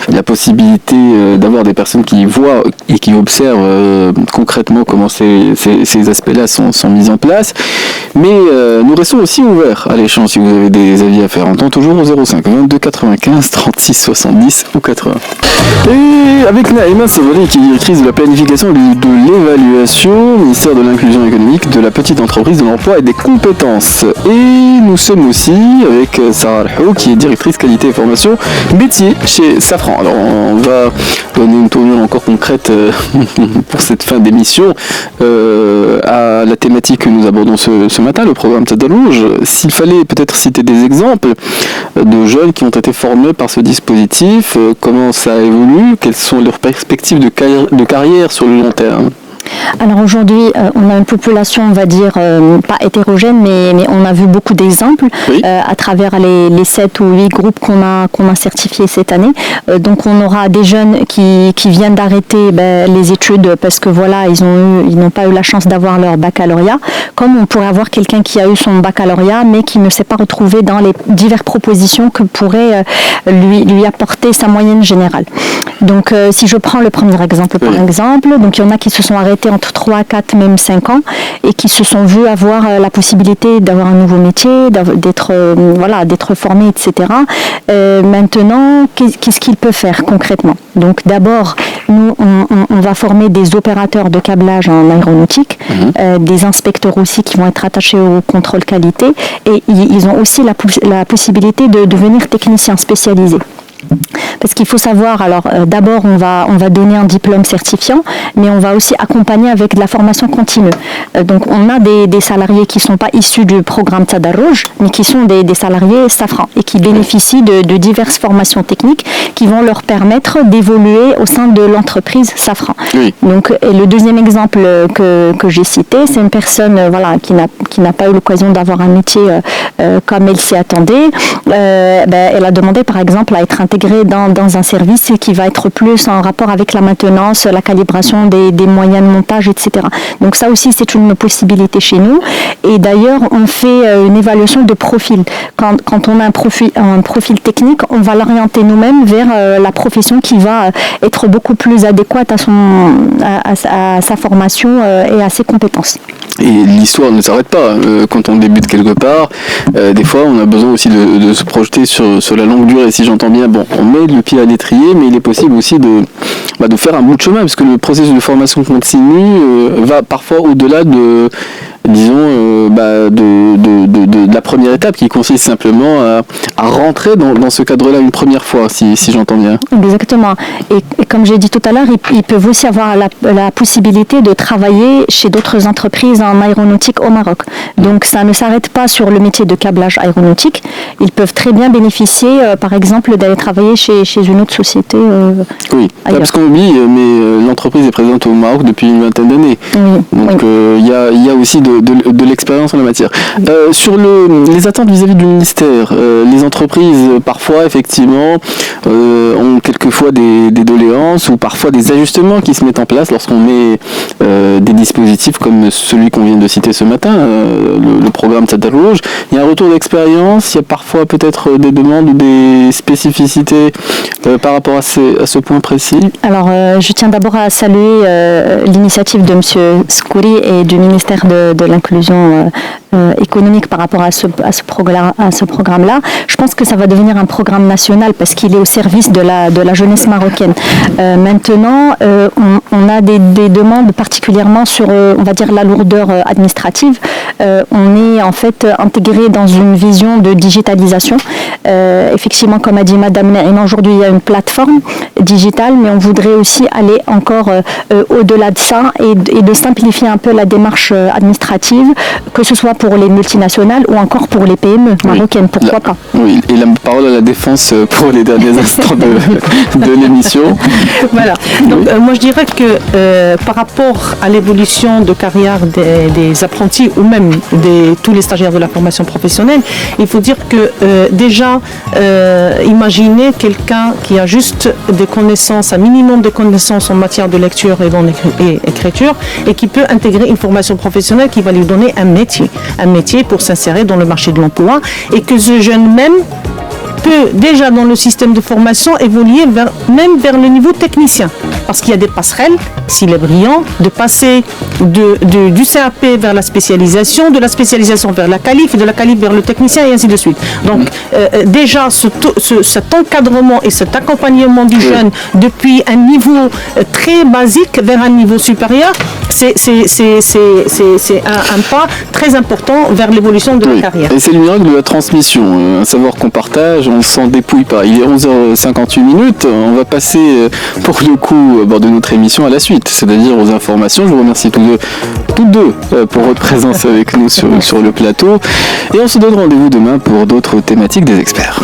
la possibilité d'avoir des personnes qui voient et qui observent concrètement comment ces aspects-là sont mis en place. Mais nous restons aussi ouverts à l'échange si vous avez des avis à faire entendre, toujours au 05 22 95 36 70 ou 80. Et avec Naïma Savoli, qui est directrice de la planification et de l'évaluation, ministère de l'Inclusion économique, de la petite entreprise, de l'emploi et des compétences. Et nous sommes aussi avec Sarah Alhou, qui est directrice qualité et formation métier chez Safran. Alors on va donner une tournure encore concrète pour cette fin d'émission à la thématique que nous abordons ce matin, le programme Tadalouj. S'il fallait peut-être citer des exemples de jeunes qui ont été formés par ce dispositif, comment ça évolue, quelles sont leurs perspectives de carrière sur le long terme? Alors aujourd'hui, on a une population, on va dire, pas hétérogène, mais on a vu beaucoup d'exemples à travers les 7 ou 8 groupes qu'on a certifiés cette année. Donc on aura des jeunes qui viennent d'arrêter les études parce que voilà, ils n'ont pas eu la chance d'avoir leur baccalauréat, comme on pourrait avoir quelqu'un qui a eu son baccalauréat mais qui ne s'est pas retrouvé dans les diverses propositions que pourrait lui apporter sa moyenne générale. Donc si je prends le premier exemple par exemple, donc il y en a qui se sont arrêtés entre 3, 4, même 5 ans et qui se sont vus avoir la possibilité d'avoir un nouveau métier, d'être formés, etc. Maintenant, qu'est-ce qu'ils peuvent faire concrètement? Donc d'abord, nous, on va former des opérateurs de câblage en aéronautique, des inspecteurs aussi qui vont être attachés au contrôle qualité et ils ont aussi la possibilité de devenir techniciens spécialisés. Parce qu'il faut savoir, alors d'abord on va donner un diplôme certifiant, mais on va aussi accompagner avec de la formation continue. Donc on a des salariés qui ne sont pas issus du programme Tadarrouj, mais qui sont des salariés Safran et qui bénéficient de diverses formations techniques qui vont leur permettre d'évoluer au sein de l'entreprise Safran. Oui. Donc, et le deuxième exemple que j'ai cité, c'est une personne qui n'a pas eu l'occasion d'avoir un métier comme elle s'y attendait. Elle a demandé par exemple à être intégrée dans un service qui va être plus en rapport avec la maintenance, la calibration des moyens de montage, etc. Donc ça aussi c'est une possibilité chez nous. Et d'ailleurs on fait une évaluation de profil. Quand on a un profil technique, on va l'orienter nous-mêmes vers la profession qui va être beaucoup plus adéquate à sa formation et à ses compétences. Et l'histoire ne s'arrête pas. Quand on débute quelque part, des fois on a besoin aussi de se projeter sur la longue durée. Si j'entends bien, bon, on met le pied à l'étrier, mais il est possible aussi de faire un bout de chemin, parce que le processus de formation continue va parfois au-delà de la première étape, qui consiste simplement à rentrer dans ce cadre-là une première fois, si j'entends bien. Exactement. Et comme j'ai dit tout à l'heure, ils peuvent aussi avoir la possibilité de travailler chez d'autres entreprises en aéronautique au Maroc. Donc ça ne s'arrête pas sur le métier de câblage aéronautique. Ils peuvent très bien bénéficier, par exemple, d'aller travailler chez une autre société. Oui, parce qu'on oublie, mais l'entreprise est présente au Maroc depuis une vingtaine d'années. Oui. Donc il y a aussi de l'expérience en la matière. Sur les attentes vis-à-vis du ministère, les entreprises parfois effectivement ont quelquefois des doléances ou parfois des ajustements qui se mettent en place lorsqu'on met des dispositifs comme celui qu'on vient de citer ce matin, le programme Tadarrouj. Il y a un retour d'expérience, il y a parfois peut-être des demandes ou des spécificités par rapport à ce point précis. Alors je tiens d'abord à saluer l'initiative de M. Skouri et du ministère de l'inclusion économique par rapport à ce programme-là. Je pense que ça va devenir un programme national parce qu'il est au service de la jeunesse marocaine. Maintenant, on a des demandes particulièrement sur, on va dire, la lourdeur administrative. On est en fait intégré dans une vision de digitalisation. Effectivement, comme a dit Madame Naïma, aujourd'hui il y a une plateforme digitale, mais on voudrait aussi aller encore au-delà de ça et de simplifier un peu la démarche administrative, que ce soit pour les multinationales ou encore pour les PME marocaines, pourquoi pas. Oui, et la parole à la défense pour les derniers instants de l'émission. Voilà, donc moi je dirais que par rapport à l'évolution de carrière des apprentis ou même tous les stagiaires de la formation professionnelle, il faut dire que déjà, imaginez quelqu'un qui a juste des connaissances, un minimum de connaissances en matière de lecture et écriture, et qui peut intégrer une formation professionnelle qui va lui donner un métier pour s'insérer dans le marché de l'emploi, et que ce jeune même peut déjà dans le système de formation évoluer même vers le niveau technicien, parce qu'il y a des passerelles, s'il est brillant, de passer du CAP vers la spécialisation, de la spécialisation vers la qualif, et de la qualif vers le technicien, et ainsi de suite. Donc déjà cet encadrement et cet accompagnement du jeune depuis un niveau très basique vers un niveau supérieur, c'est un pas très important vers l'évolution de la carrière. Et c'est le miracle de la transmission, un savoir qu'on partage, on ne s'en dépouille pas. Il est 11h58, on va passer pour le coup de notre émission à la suite, c'est-à-dire aux informations. Je vous remercie tous deux pour votre présence avec nous sur le plateau, et on se donne rendez-vous demain pour d'autres thématiques des experts.